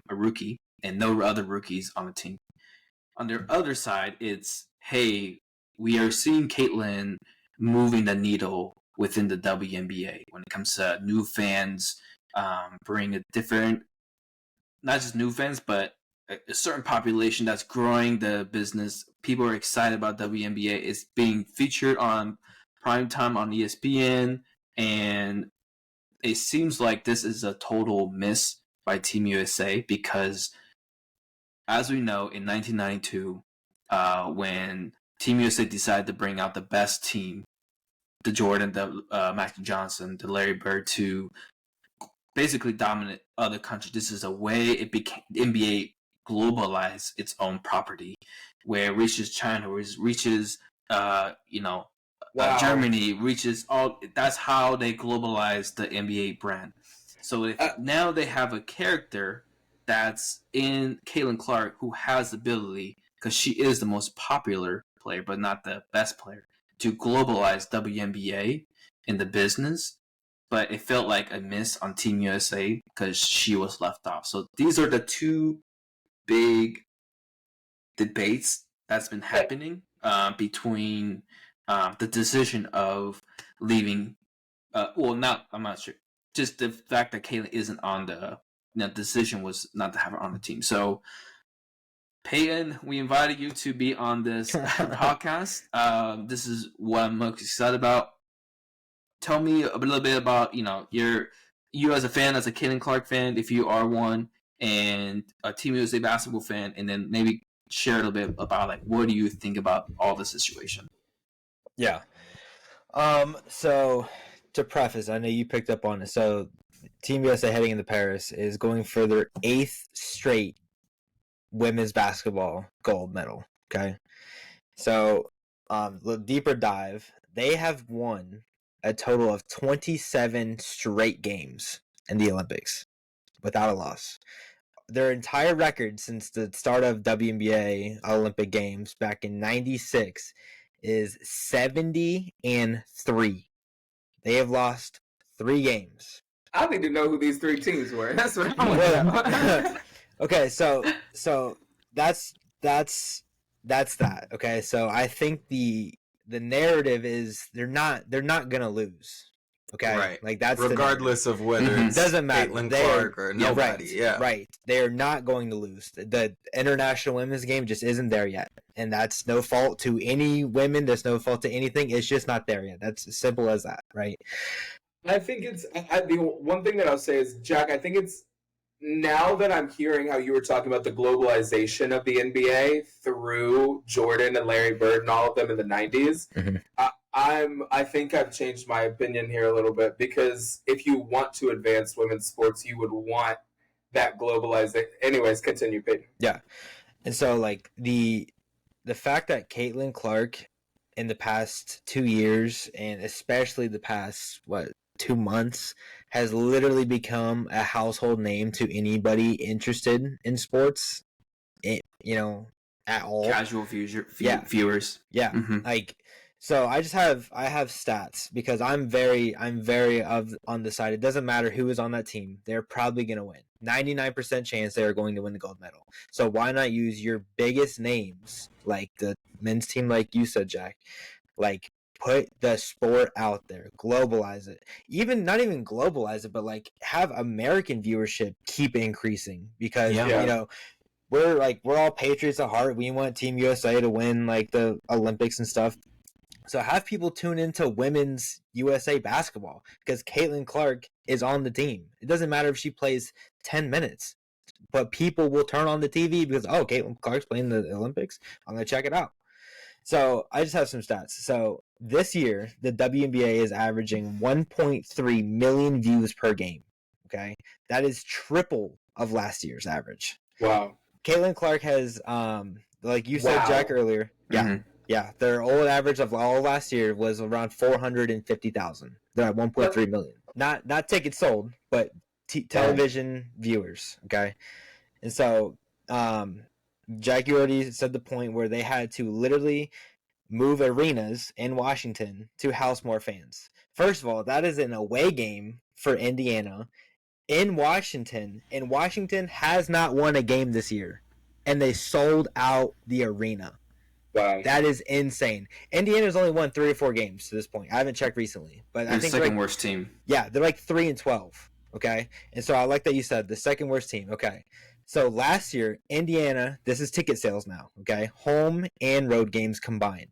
rookie, and no other rookies on the team. On the other side, it's, hey, we are seeing Caitlin moving the needle within the WNBA when it comes to new fans, bring a different, not just new fans, but a certain population that's growing the business. People are excited about WNBA. It's being featured on primetime on ESPN, and it seems like this is a total miss by Team USA, because as we know, in 1992, when Team USA decided to bring out the best team, the Jordan, the Magic Johnson, the Larry Bird, to basically dominate other countries, this is a way it became NBA globalized its own property, where it reaches China, where it reaches Germany, reaches all. That's how they globalized the NBA brand. So now they have a character that's in Caitlin Clark who has the ability, because she is the most popular player but not the best player, to globalize WNBA in the business. But it felt like a miss on Team USA because she was left off. So these are the two big debates that's been happening between the decision of leaving. I'm not sure. Just the fact that Caitlin isn't on the decision was not to have her on the team. So, Peyton, we invited you to be on this podcast. This is what I'm most excited about. Tell me a little bit about you as a fan, as a Caitlin Clark fan, if you are one, and a Team USA basketball fan, and then maybe share a little bit about what do you think about all the situation. Yeah. So to preface, I know you picked up on it. So Team USA heading into Paris is going for their 8th straight women's basketball gold medal. Okay. So a little deeper dive. They have won a total of 27 straight games in the Olympics without a loss. Their entire record since the start of WNBA Olympic Games back in '96 is 70-3. They have lost 3 games. I need to know who these 3 teams were. That's what I want to know. Okay, so that's that. Okay, so I think the narrative is they're not gonna lose. Okay, right? That's regardless of whether it doesn't matter. Caitlin Clark or nobody. Right. They are not going to lose. The international women's game just isn't there yet, and that's no fault to any women. There's no fault to anything. It's just not there yet. That's as simple as that, right? I think it's the one thing that I'll say is, Jack, I think it's, now that I'm hearing how you were talking about the globalization of the NBA through Jordan and Larry Bird and all of them in the 90s, I think I've changed my opinion here a little bit, because if you want to advance women's sports, you would want that globalization. Anyways, continue, Peyton. Yeah. And so like the fact that Caitlin Clark in the past 2 years, and especially the past 2 months, has literally become a household name to anybody interested in sports, at all. Casual Yeah. viewers. Yeah. Mhm. Like, so I have stats, because I'm very on the side. It doesn't matter who is on that team. They're probably going to win. 99% chance they are going to win the gold medal. So why not use your biggest names, like the men's team, like you said, Jack, like put the sport out there, globalize it. Not even globalize it, but like have American viewership keep increasing, because Yeah. we're all patriots at heart. We want Team USA to win like the Olympics and stuff. So have people tune into women's USA basketball, because Caitlin Clark is on the team. It doesn't matter if she plays 10 minutes, but people will turn on the TV because, oh, Caitlin Clark's playing the Olympics. I'm going to check it out. So I just have some stats. So this year, the WNBA is averaging 1.3 million views per game. Okay. That is triple of last year's average. Wow. Caitlin Clark has, like you said, Wow. Jack, earlier. Yeah. Mhm. Yeah, their old average of all last year was around 450,000. They're at 1.3 million. Not tickets sold, but television viewers. Okay, and so Jack, you already said the point where they had to literally move arenas in Washington to house more fans. First of all, that is an away game for Indiana in Washington, and Washington has not won a game this year, and they sold out the arena. Wow. That is insane. Indiana's only won 3 or 4 games to this point. I haven't checked recently, but I They're think the second they're worst team. they're like 3-12. Okay, and so I like that you said the second worst team. Okay, so last year Indiana, this is ticket sales now. Okay, home and road games combined.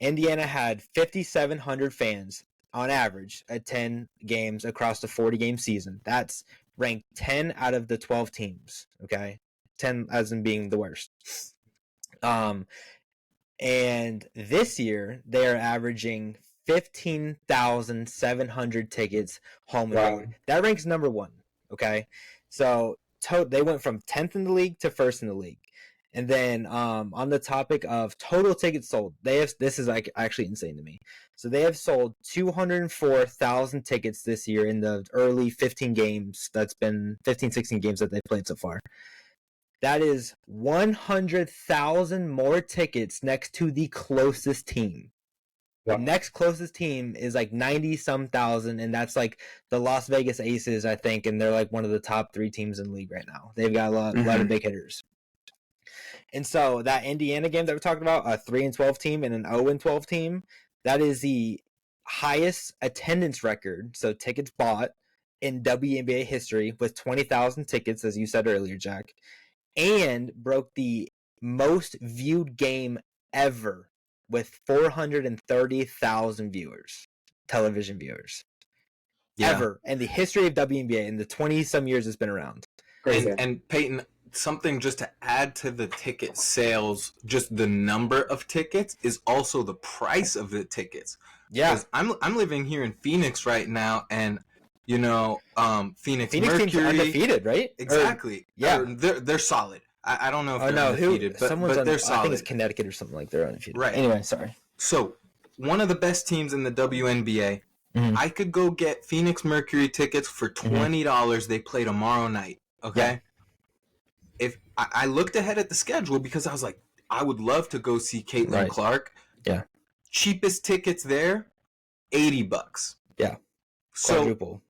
Indiana had 5,700 fans on average at 10 games across the 40-game season. That's ranked 10 out of the 12 teams. Okay, 10 as in being the worst. And this year they are averaging 15,700 tickets home and road. That ranks number 1. Okay, so they went from 10th in the league to 1st in the league. And then on the topic of total tickets sold, this is like actually insane to me. So they have sold 204,000 tickets this year in the early 16 games that they've played so far. That is 100,000 more tickets next to the closest team. The next closest team is like 90-some thousand, and that's like the Las Vegas Aces, I think, and they're like one of the top 3 teams in the league right now. They've got a lot of big hitters. And so that Indiana game that we're talking about, a 3-12 team and an 0-12 team, that is the highest attendance record, so tickets bought, in WNBA history, with 20,000 tickets, as you said earlier, Jack, and broke the most viewed game ever with 430,000 television viewers, ever in the history of WNBA in the 20-some years it's been around. And Peyton, something just to add to the ticket sales, just the number of tickets is also the price of the tickets. Yeah, I'm living here in Phoenix right now, and Phoenix team's Mercury undefeated, right? Exactly. They're solid. I don't know if they're undefeated, but they're solid. I think it's Connecticut or something like they're undefeated. Right. Anyway, sorry. So one of the best teams in the WNBA. Mhm. I could go get Phoenix Mercury tickets for $20. They play tomorrow night. Okay. Yeah. If I looked ahead at the schedule because I was like, I would love to go see Caitlin Clark. Yeah. Cheapest tickets there, $80. Yeah. So Quadruple.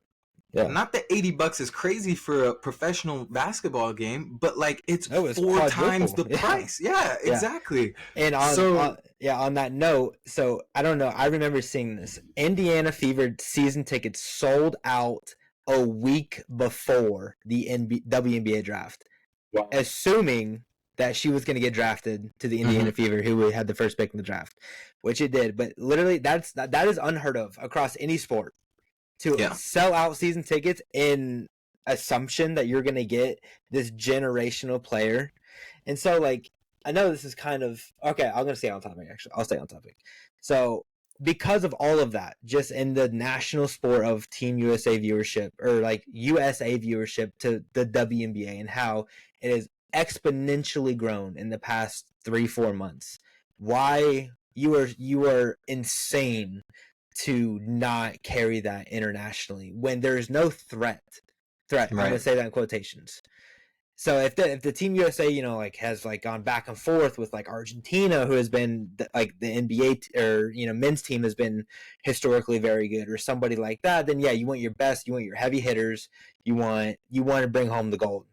Yeah. not that $80 is crazy for a professional basketball game, but like it's 4 quadruple. times the price. Yeah, exactly. And on that note, so I don't know, I remember seeing this. Indiana Fever season tickets sold out a week before the WNBA draft. Wow. Assuming that she was going to get drafted to the Indiana Fever, who had the first pick in the draft, which it did. But literally, that is unheard of across any sport, to sell out season tickets in assumption that you're going to get this generational player. And so, like, I know this is kind of okay. I'm going to stay on topic. Actually, I'll stay on topic. So because of all of that, just in the national sport of Team USA viewership, or like USA viewership to the WNBA, and how it has exponentially grown in the past 3-4 months. Why you are insane to not carry that internationally when there's no threat. I'm gonna say that in quotations. So if the Team USA, has gone back and forth with Argentina, who has been the NBA or men's team has been historically very good, or somebody like that, then yeah, you want your best, you want your heavy hitters, you want to bring home the gold.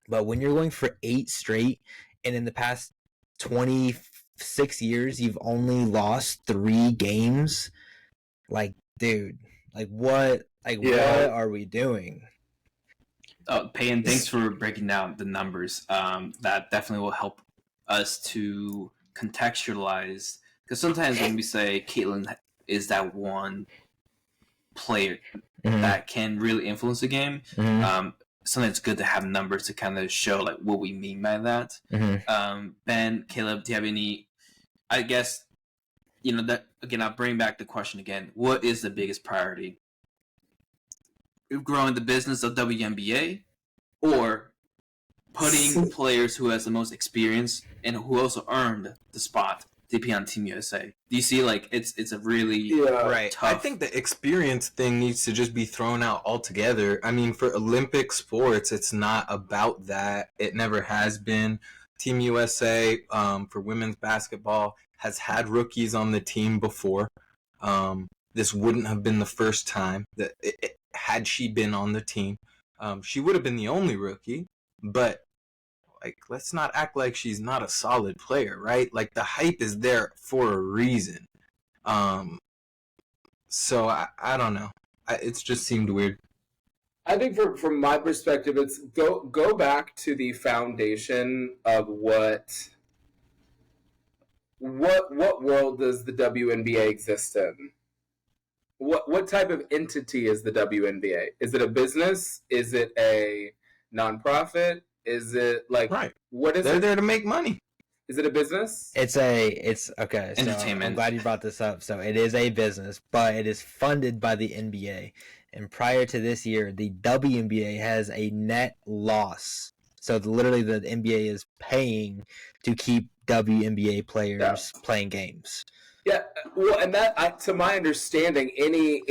But when you're going for 8 straight, and in the past 26 years you've only lost 3 games, dude, what are we doing? Peyton, thanks for breaking down the numbers. That definitely will help us to contextualize, because sometimes when we say Caitlin is that one player that can really influence the game, sometimes it's good to have numbers to kind of show what we mean by that. Ben, Caleb, do you have any? I guess that again. I'll bring back the question again. What is the biggest priority? Growing the business of WNBA, or putting players who has the most experience and who also earned the spot to be on Team USA? Do you see it's a really tough... I think the experience thing needs to just be thrown out altogether. I mean, for Olympic sports, it's not about that. It never has been. Team USA for women's basketball has had rookies on the team before. This wouldn't have been the first time that had she been on the team. She would have been the only rookie, but let's not act like she's not a solid player, right? The hype is there for a reason. So I don't know. It's just seemed weird. I think from my perspective, it's go back to the foundation of what world does the WNBA exist in? What type of entity is the WNBA? Is it a business? Is it a nonprofit? Is it what is it? They're there to make money. Is it a business? It's okay. So Entertainment. I'm glad you brought this up. So it is a business, but it is funded by the NBA. And prior to this year, the WNBA has a net loss. So literally, the NBA is paying to keep WNBA players playing games. Yeah, well, and that, to my understanding, any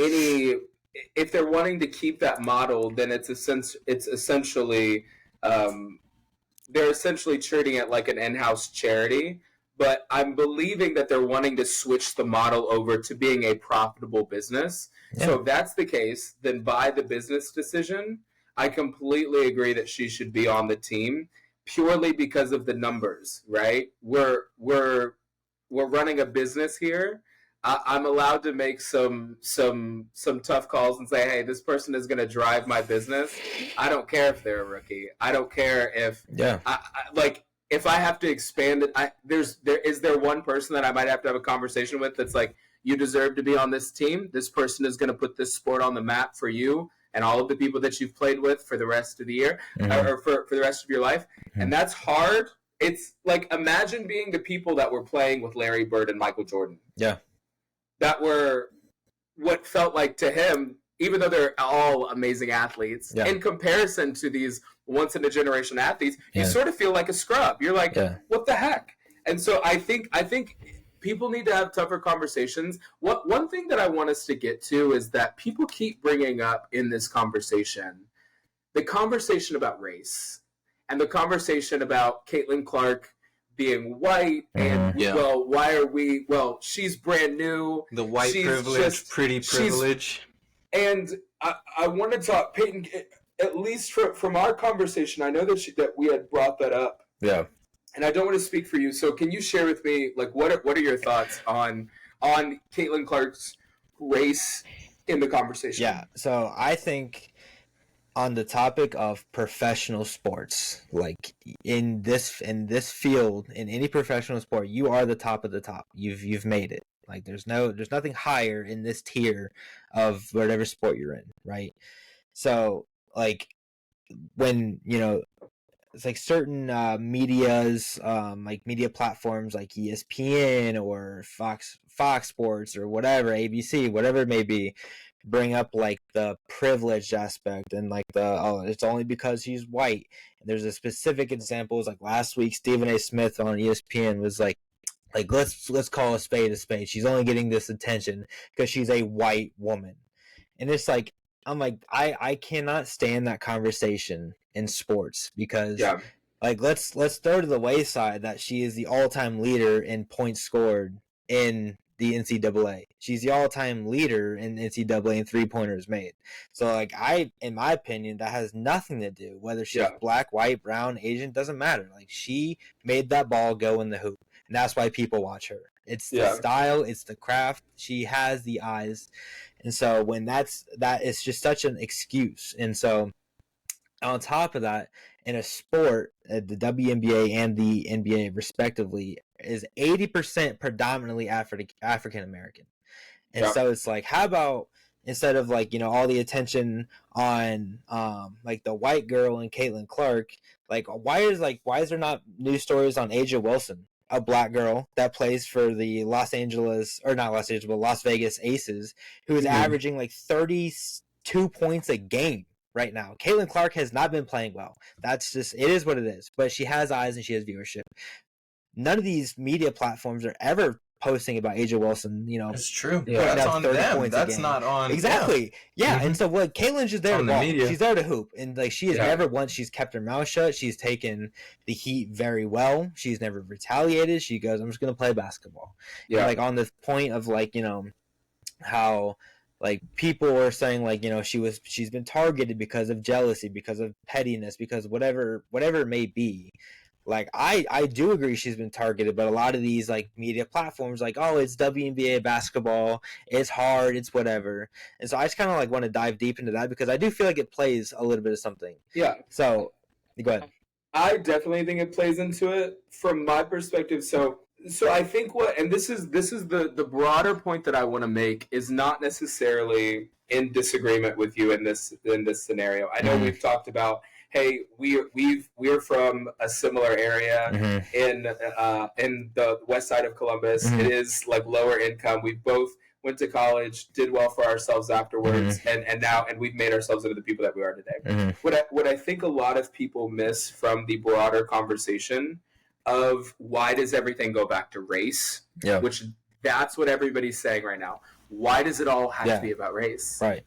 if they're wanting to keep that model, then it's essentially they're essentially treating it like an in-house charity. But I'm believing that they're wanting to switch the model over to being a profitable business. Yeah. So if that's the case, then by the business decision, I completely agree that she should be on the team purely because of the numbers, right? We're running a business here. I'm allowed to make some tough calls and say, hey, this person is going to drive my business. I don't care if they're a rookie. I don't care if if I have to expand it. Is there one person that I might have to have a conversation with that's like, you deserve to be on this team. This person is going to put this sport on the map for you and all of the people that you've played with for the rest of the year, or for the rest of your life. And that's hard. It's imagine being the people that were playing with Larry Bird and Michael Jordan. Yeah. That were what felt like to him, even though they're all amazing athletes, in comparison to these once-in-a-generation athletes, you sort of feel like a scrub. You're like, what the heck? And so I think people need to have tougher conversations. One thing that I want us to get to is that people keep bringing up in this conversation, the conversation about race and the conversation about Caitlin Clark being white and she's brand new. The white privilege, pretty privilege. And I want to talk, Peyton, at least from our conversation, I know that we had brought that up. Yeah. And I don't want to speak for you, so can you share with me what are your thoughts on Caitlin Clark's race in the conversation? Yeah. So I think on the topic of professional sports, in this field, in any professional sport, you are the top of the top. You've made it. There's nothing higher in this tier of whatever sport you're in, right? So when it's like certain medias, like media platforms like ESPN or Fox Sports or whatever, ABC, whatever it may be, bring up like the privileged aspect and like it's only because he's white. And there's a specific examples like last week Stephen A. Smith on ESPN was like let's call a spade a spade. She's only getting this attention because she's a white woman. And it's like I'm like I cannot stand that conversation in sports because like let's throw to the wayside that she is the all-time leader in points scored in the NCAA. She's the all-time leader in NCAA in three-pointers made. So like in my opinion, that has nothing to do whether she's black, white, brown, Asian, doesn't matter. Like she made that ball go in the hoop. And that's why people watch her. It's the style, it's the craft. She has the eyes. And so when that is just such an excuse. And so on top of that, in a sport, the WNBA and the NBA respectively is 80% predominantly African American. And so it's like, how about instead of like, all the attention on like the white girl and Caitlin Clark, like why is there not news stories on Aja Wilson, a black girl that plays for the Las Vegas Aces, who is averaging like 32 points a game right now. Caitlin Clark has not been playing well. That's just, it is what it is. But she has eyes and she has viewership. None of these media platforms are ever posting about Aja Wilson, It's true. Yeah, that's on them. That's not on exactly. Yeah. And so what Caitlin's just there to ball. She's there to hoop. And like she has never once she's kept her mouth shut. She's taken the heat very well. She's never retaliated. She goes, I'm just gonna play basketball. Yeah. And like on the point of like, how like people are saying like, she's been targeted because of jealousy, because of pettiness, because whatever it may be. Like I do agree she's been targeted, but a lot of these like media platforms like, oh, it's WNBA basketball, it's hard, it's whatever. And so I just kind of like want to dive deep into that because I do feel like it plays a little bit of something. Yeah. So go ahead. I definitely think it plays into it from my perspective. So I think this is the broader point that I want to make is not necessarily in disagreement with you in this scenario. I know we've talked about, hey, we're from a similar area in the west side of Columbus. It is like lower income. We both went to college, did well for ourselves afterwards, and we've made ourselves into the people that we are today. What I think a lot of people miss from the broader conversation of why does everything go back to race? Yeah. Which that's what everybody's saying right now. Why does it all have to be about race? Right.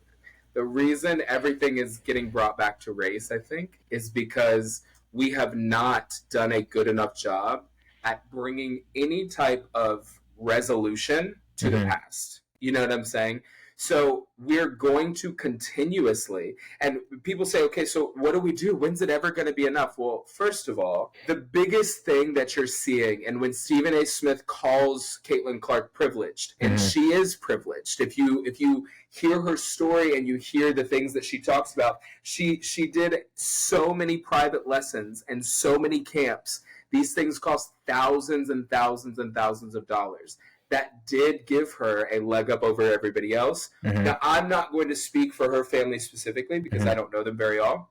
The reason everything is getting brought back to race, I think, is because we have not done a good enough job at bringing any type of resolution to the past. You know what I'm saying? So we're going to continuously, and people say, okay, so what do we do? When's it ever going to be enough? Well, first of all, the biggest thing that you're seeing, and when Stephen A. Smith calls Caitlin Clark privileged, and she is privileged, if you hear her story and you hear the things that she talks about, she did so many private lessons and so many camps. These things cost thousands and thousands and thousands of dollars. That did give her a leg up over everybody else. Now, I'm not going to speak for her family specifically because I don't know them very well.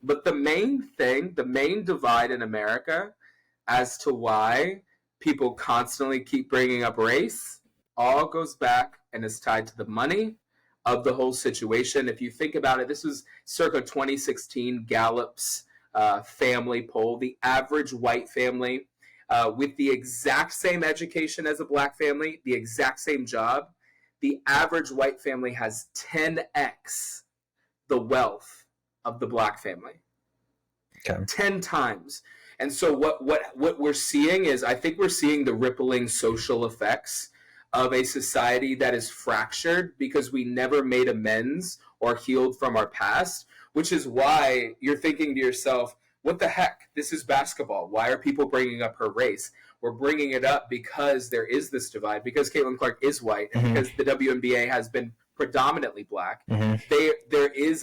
But the main divide in America as to why people constantly keep bringing up race all goes back and is tied to the money of the whole situation. If you think about it, this was circa 2016 Gallup's family poll. The average white family with the exact same education as a black family, the exact same job, the average white family has 10x the wealth of the black family. Okay. 10 times. And so what we're seeing is, I think we're seeing the rippling social effects of a society that is fractured because we never made amends or healed from our past, which is why you're thinking to yourself, what the heck? This is basketball. Why are people bringing up her race? We're bringing it up because there is this divide, because Caitlin Clark is white, and because the WNBA has been predominantly black. There is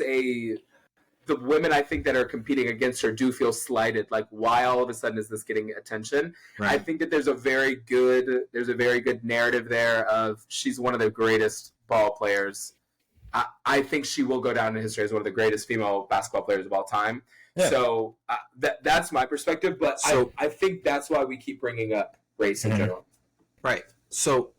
the women, I think, that are competing against her do feel slighted. Like, why all of a sudden is this getting attention? Right. I think that there's a very good narrative there of she's one of the greatest ball players. I think she will go down in history as one of the greatest female basketball players of all time. Yeah. So that's my perspective, but So- I think that's why we keep bringing up race in Mhm. general. Right. So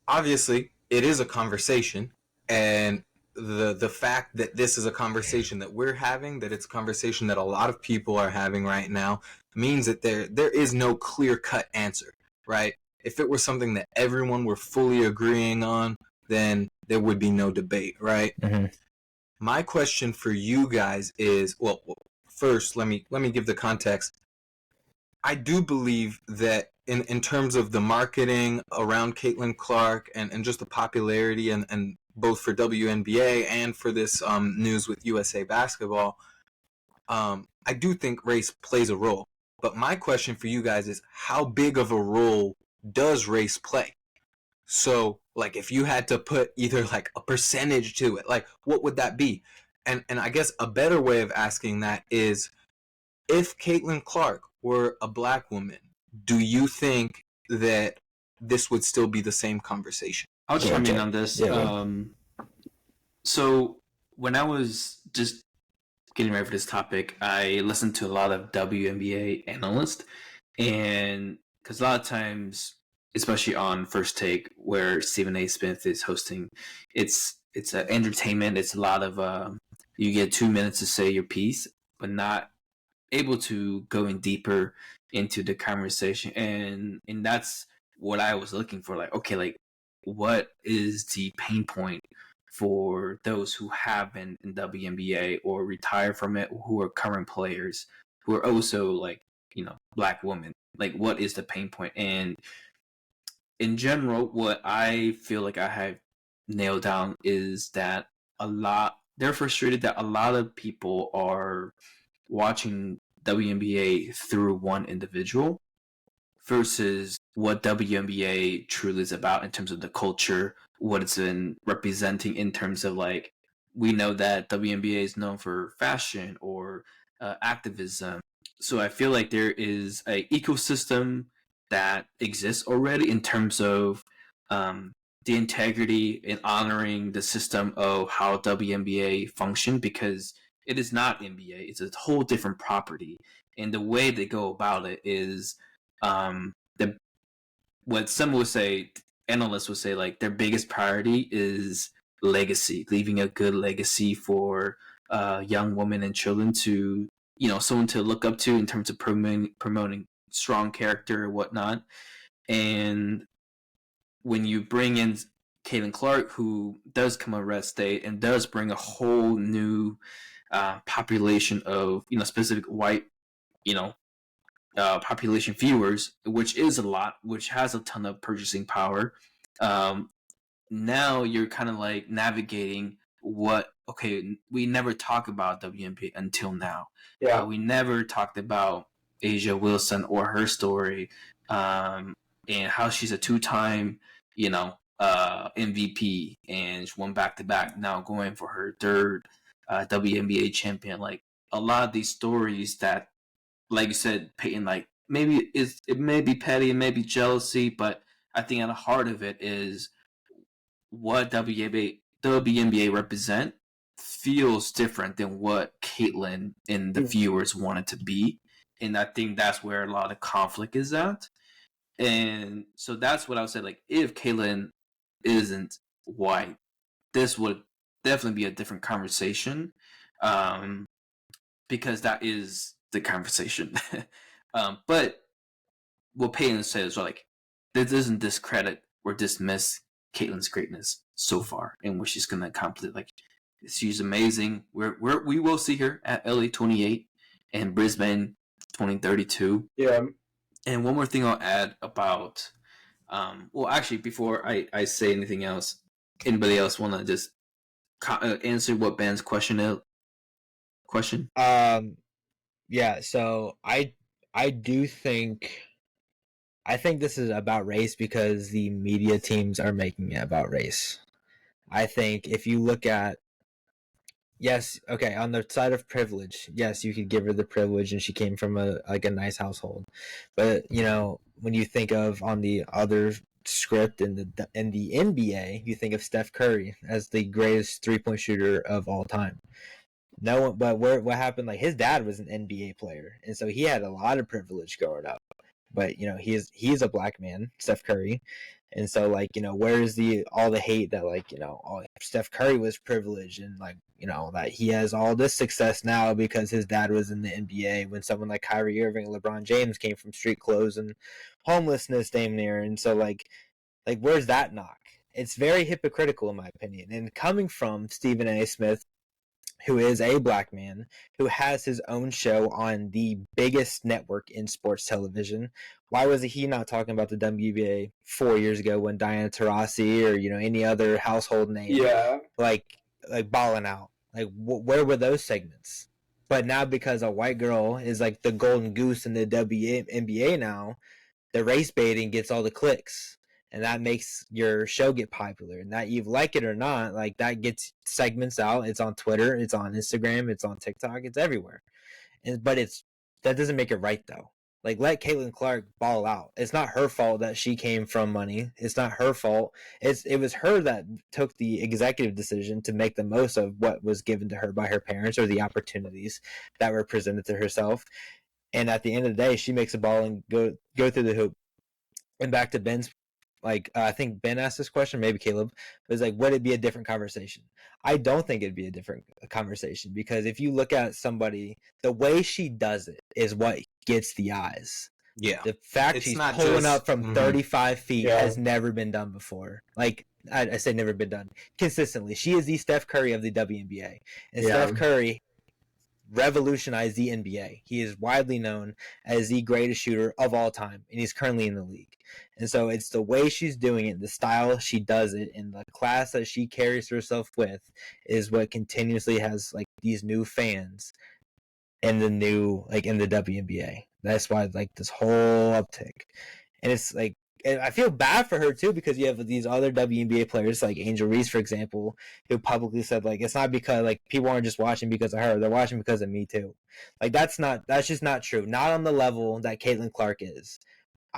obviously it is a conversation, and the fact that this is a conversation that we're having, that it's a conversation that a lot of people are having right now, means that there is no clear-cut answer, right? If it were something that everyone were fully agreeing on, then there would be no debate, right? Mhm. My question for you guys is, well, first let me give the context. I do believe that in terms of the marketing around Caitlin Clark and just the popularity and both for WNBA and for this news with USA Basketball, I do think race plays a role. But my question for you guys is, how big of a role does race play? So, like, if you had to put either like a percentage to it, like, what would that be? And I guess a better way of asking that is, if Caitlin Clark were a black woman, do you think that this would still be the same conversation? I'll Go chime in ahead. on this. Yeah. So when I was just getting ready for this topic, I listened to a lot of WNBA analysts, and because a lot of times, especially on First Take, where Stephen A. Smith is hosting, it's an entertainment. It's a lot of you get 2 minutes to say your piece, but not able to go in deeper into the conversation, and that's what I was looking for. Like, okay, like, what is the pain point for those who have been in WNBA or retire from it, who are current players, who are also, like, black women? Like, what is the pain point? And in general, what I feel like I have nailed down is that they're frustrated that a lot of people are watching WNBA through one individual versus what WNBA truly is about in terms of the culture, what it's been representing in terms of, like, we know that WNBA is known for fashion or activism. So I feel like there is a ecosystem that exists already in terms of the integrity and honoring the system of how WNBA function, because it is not NBA. It's a whole different property, and the way they go about it is the what some would say, analysts would say, like, their biggest priority is legacy, leaving a good legacy for young women and children to, someone to look up to in terms of promoting strong character and whatnot. And when you bring in Caitlin Clark, who does come from Red State and does bring a whole new population of, specific white, population viewers, which is a lot, which has a ton of purchasing power. Now you're kind of like navigating we never talk about WNBA until now. Yeah. We never talked about Asia Wilson or her story, and how she's a two-time, MVP, and she won back-to-back, now going for her third WNBA champion. Like, a lot of these stories that, like you said, Peyton, like, it may be petty, it may be jealousy, but I think at the heart of it is what WNBA represent feels different than what Caitlin and the viewers want it to be. And I think that's where a lot of conflict is at. And so that's what I would say. Like, if Caitlin isn't white, this would definitely be a different conversation, because that is the conversation. But what Peyton says, like, this doesn't discredit or dismiss Caitlin's greatness so far and what she's going to accomplish. Like, she's amazing. We will see her at LA 28 and Brisbane 2032. Yeah. And one more thing I'll add about, well, actually, before I say anything else, anybody else want to just answer what Ben's question is? Yeah, so I do think this is about race because the media teams are making it about race. I think if you look at, yes, okay, on the side of privilege, yes, you could give her the privilege and she came from a nice household. But, when you think of on the other script in the NBA, you think of Steph Curry as the greatest three-point shooter of all time. No one, but what happened? Like his dad was an NBA player, and so he had a lot of privilege growing up. But he's a black man, Steph Curry, and so like where is all the hate that like Steph Curry was privileged and like that he has all this success now because his dad was in the NBA when someone like Kyrie Irving, LeBron James came from street clothes and homelessness damn near, and so like where's that knock? It's very hypocritical in my opinion, and coming from Stephen A. Smith, who is a black man, who has his own show on the biggest network in sports television. Why was he not talking about the WNBA 4 years ago when Diana Taurasi or any other household name, like balling out? Like where were those segments? But now because a white girl is like the golden goose in the WNBA now, the race baiting gets all the clicks. And that makes your show get popular. And that you like it or not, like that gets segments out. It's on Twitter, it's on Instagram, it's on TikTok, it's everywhere. But that doesn't make it right though. Like let Caitlin Clark ball out. It's not her fault that she came from money. It's not her fault. It was her that took the executive decision to make the most of what was given to her by her parents or the opportunities that were presented to herself. And at the end of the day, she makes a ball and go through the hoop. And back to Ben's. Like, I think Ben asked this question, maybe Caleb, was like, would it be a different conversation? I don't think it'd be a different conversation because if you look at somebody, the way she does it is what gets the eyes. Yeah. The fact she's pulling up from 35 feet has never been done before. Like, I say never been done. Consistently. She is the Steph Curry of the WNBA. And Steph Curry revolutionized the NBA. He is widely known as the greatest shooter of all time, and he's currently in the league. And so it's the way she's doing it, the style she does it, and the class that she carries herself with is what continuously has like these new fans in the WNBA. That's why like this whole uptick. And it's like, and I feel bad for her too because you have these other WNBA players like Angel Reese, for example, who publicly said like it's not because like people aren't just watching because of her; they're watching because of me too. Like that's just not true. Not on the level that Caitlin Clark is.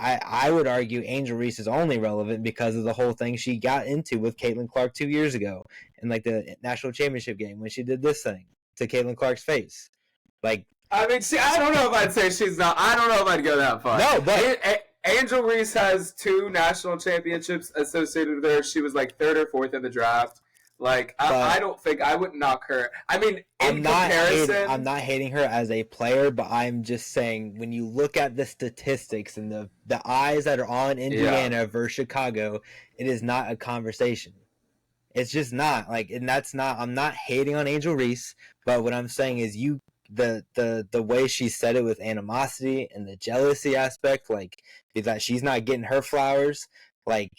I would argue Angel Reese is only relevant because of the whole thing she got into with Caitlin Clark 2 years ago in like the national championship game when she did this thing to Caitlin Clark's face. Like, I mean, I don't know if I'd say she's not. I don't know if I'd go that far. No, but Angel Reese has 2 national championships associated with her. She was like 3rd or 4th in the draft. Like, I don't think I would knock her. I mean, in comparison, I'm not hating her as a player, but I'm just saying when you look at the statistics and the eyes that are on Indiana versus Chicago, it is not a conversation. It's just not like, and that's not. I'm not hating on Angel Reese, but what I'm saying is the way she said it with animosity and the jealousy aspect, like that she's not getting her flowers. Like,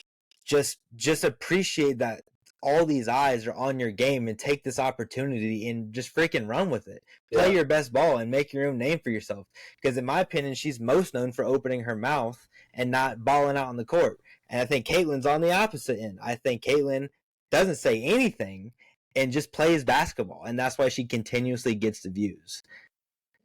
just appreciate that. All these eyes are on your game and take this opportunity and just freaking run with it. Play your best ball and make your own name for yourself. Because in my opinion, she's most known for opening her mouth and not balling out on the court. And I think Caitlin's on the opposite end. I think Caitlin doesn't say anything and just plays basketball. And that's why she continuously gets the views.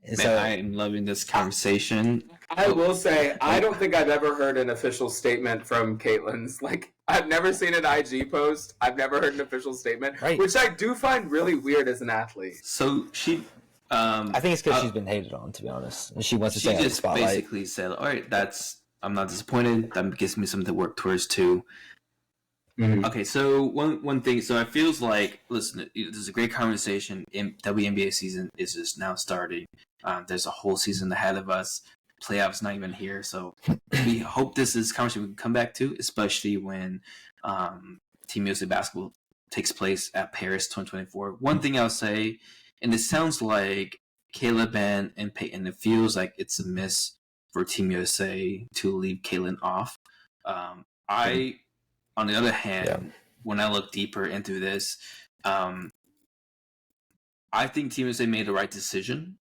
And Man, I am loving this conversation. I will say, I don't think I've ever heard an official statement from Caitlin's. Like, I've never seen an IG post. I've never heard an official statement, which I do find really weird as an athlete. So she, I think it's because she's been hated on, to be honest, and she wants to stay on the spotlight. She just basically said, "All right, I'm not disappointed. That gives me something to work towards too." Mm-hmm. Okay, so one thing. So it feels like, listen, this is a great conversation. WNBA season is just now starting. There's a whole season ahead of us. Playoffs not even here, so we hope this is a conversation we can come back to, especially when Team USA basketball takes place at Paris 2024. One thing I'll say, and it sounds like Caleb and Peyton, it feels like it's a miss for Team USA to leave Caitlin off. On the other hand, when I look deeper into this, I think Team USA made the right decision.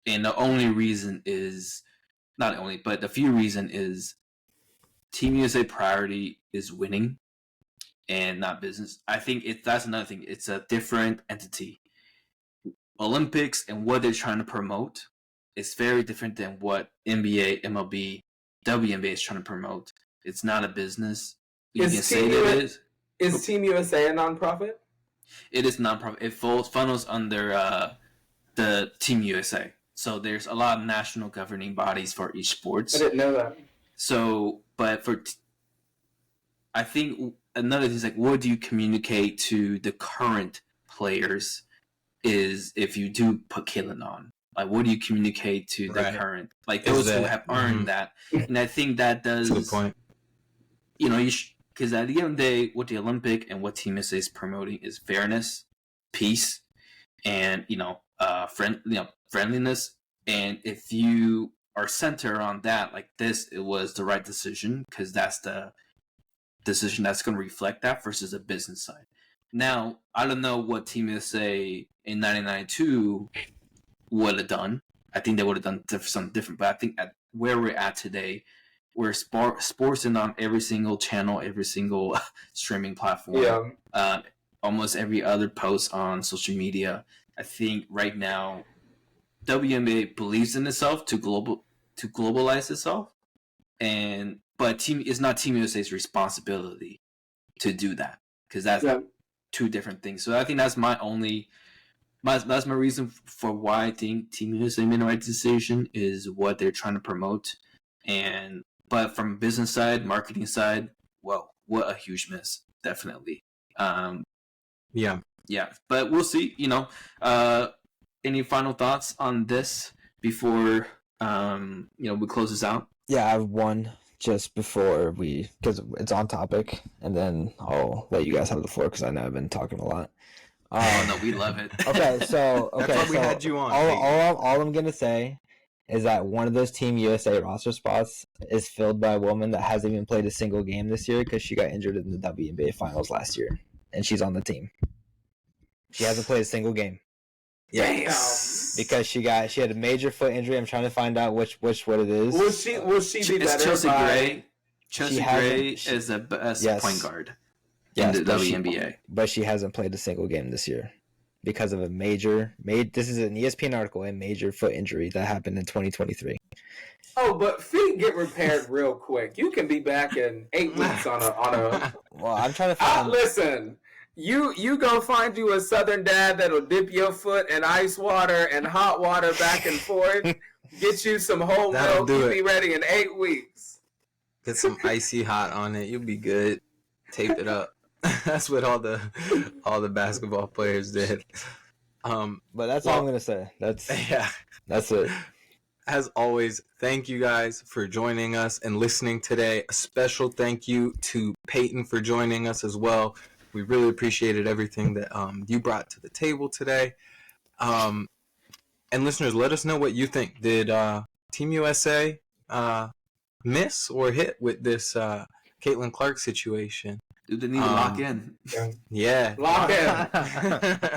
And the only reason is, not only, but the few reason is Team USA priority is winning and not business. I think that's another thing. It's a different entity. Olympics and what they're trying to promote is very different than what NBA, MLB, WNBA is trying to promote. It's not a business. You can say that it is. Is Team USA a nonprofit? It is nonprofit. It funnels under the Team USA. So there's a lot of national governing bodies for each sports. I didn't know that. So, but I think another thing is like, what do you communicate to the current players? Is if you do put Caitlyn on, like, what do you communicate to the current, like those who have earned that? And I think that does. That's a good point. You know, because at the end of the day, what the Olympic and what Team USA is promoting is fairness, peace, and friendliness. And if you are centered on that, like this, it was the right decision because that's the decision that's going to reflect that versus a business side. Now, I don't know what Team USA in 1992 would have done. I think they would have done something different. But I think at where we're at today, where sports is on every single channel, every single streaming platform, almost every other post on social media. I think right now, WNBA believes in itself to globalize itself, but it's not Team USA's responsibility to do that because that's two different things. So I think that's my reason for why I think Team USA made the right decision is what they're trying to promote, but from business side, marketing side, well, what a huge miss, definitely. Yeah, but we'll see. Any final thoughts on this before we close this out? Yeah, I have one just before because it's on topic, and then I'll let you guys have the floor because I know I've been talking a lot. No, we love it. Okay, so That's why we had you on. All I'm gonna say is that one of those Team USA roster spots is filled by a woman that hasn't even played a single game this year because she got injured in the WNBA finals last year, and she's on the team. She hasn't played a single game. Yes. Because she had a major foot injury. I'm trying to find out what it is. Will she be better? Chelsea Gray. Chelsea Gray is the best point guard in the WNBA. But she hasn't played a single game this year because of this is an ESPN article, a major foot injury that happened in 2023. Oh, but feet get repaired real quick. You can be back in 8 weeks on a. Well, I'm trying to find. Listen. You go find you a Southern dad that'll dip your foot in ice water and hot water back and forth. Get you some whole milk. You'll be ready in 8 weeks. Get some icy hot on it. You'll be good. Tape it up. That's what all the basketball players did. But that's all I'm gonna say. That's it. As always, thank you guys for joining us and listening today. A special thank you to Peyton for joining us as well. We really appreciated everything that you brought to the table today. And listeners, let us know what you think. Did Team USA miss or hit with this Caitlin Clark situation? Do they need to lock in? Yeah. Lock in.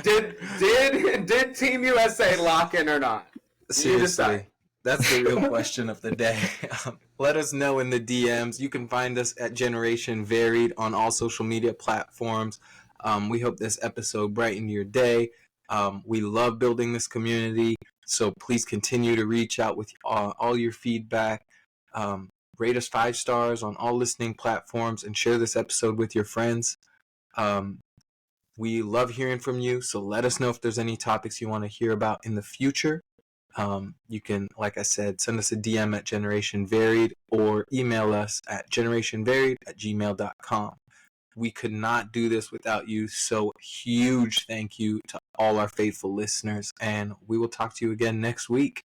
Did Team USA lock in or not? Seriously. That's the real question of the day. Let us know in the DMs. You can find us at Generation Varied on all social media platforms. We hope this episode brightened your day. We love building this community, so please continue to reach out with all your feedback. Rate us 5 stars on all listening platforms and share this episode with your friends. We love hearing from you, so let us know if there's any topics you want to hear about in the future. You can, like I said, send us a DM at Generation Varied or email us at generationvaried@gmail.com. We could not do this without you, so huge thank you to all our faithful listeners, and we will talk to you again next week.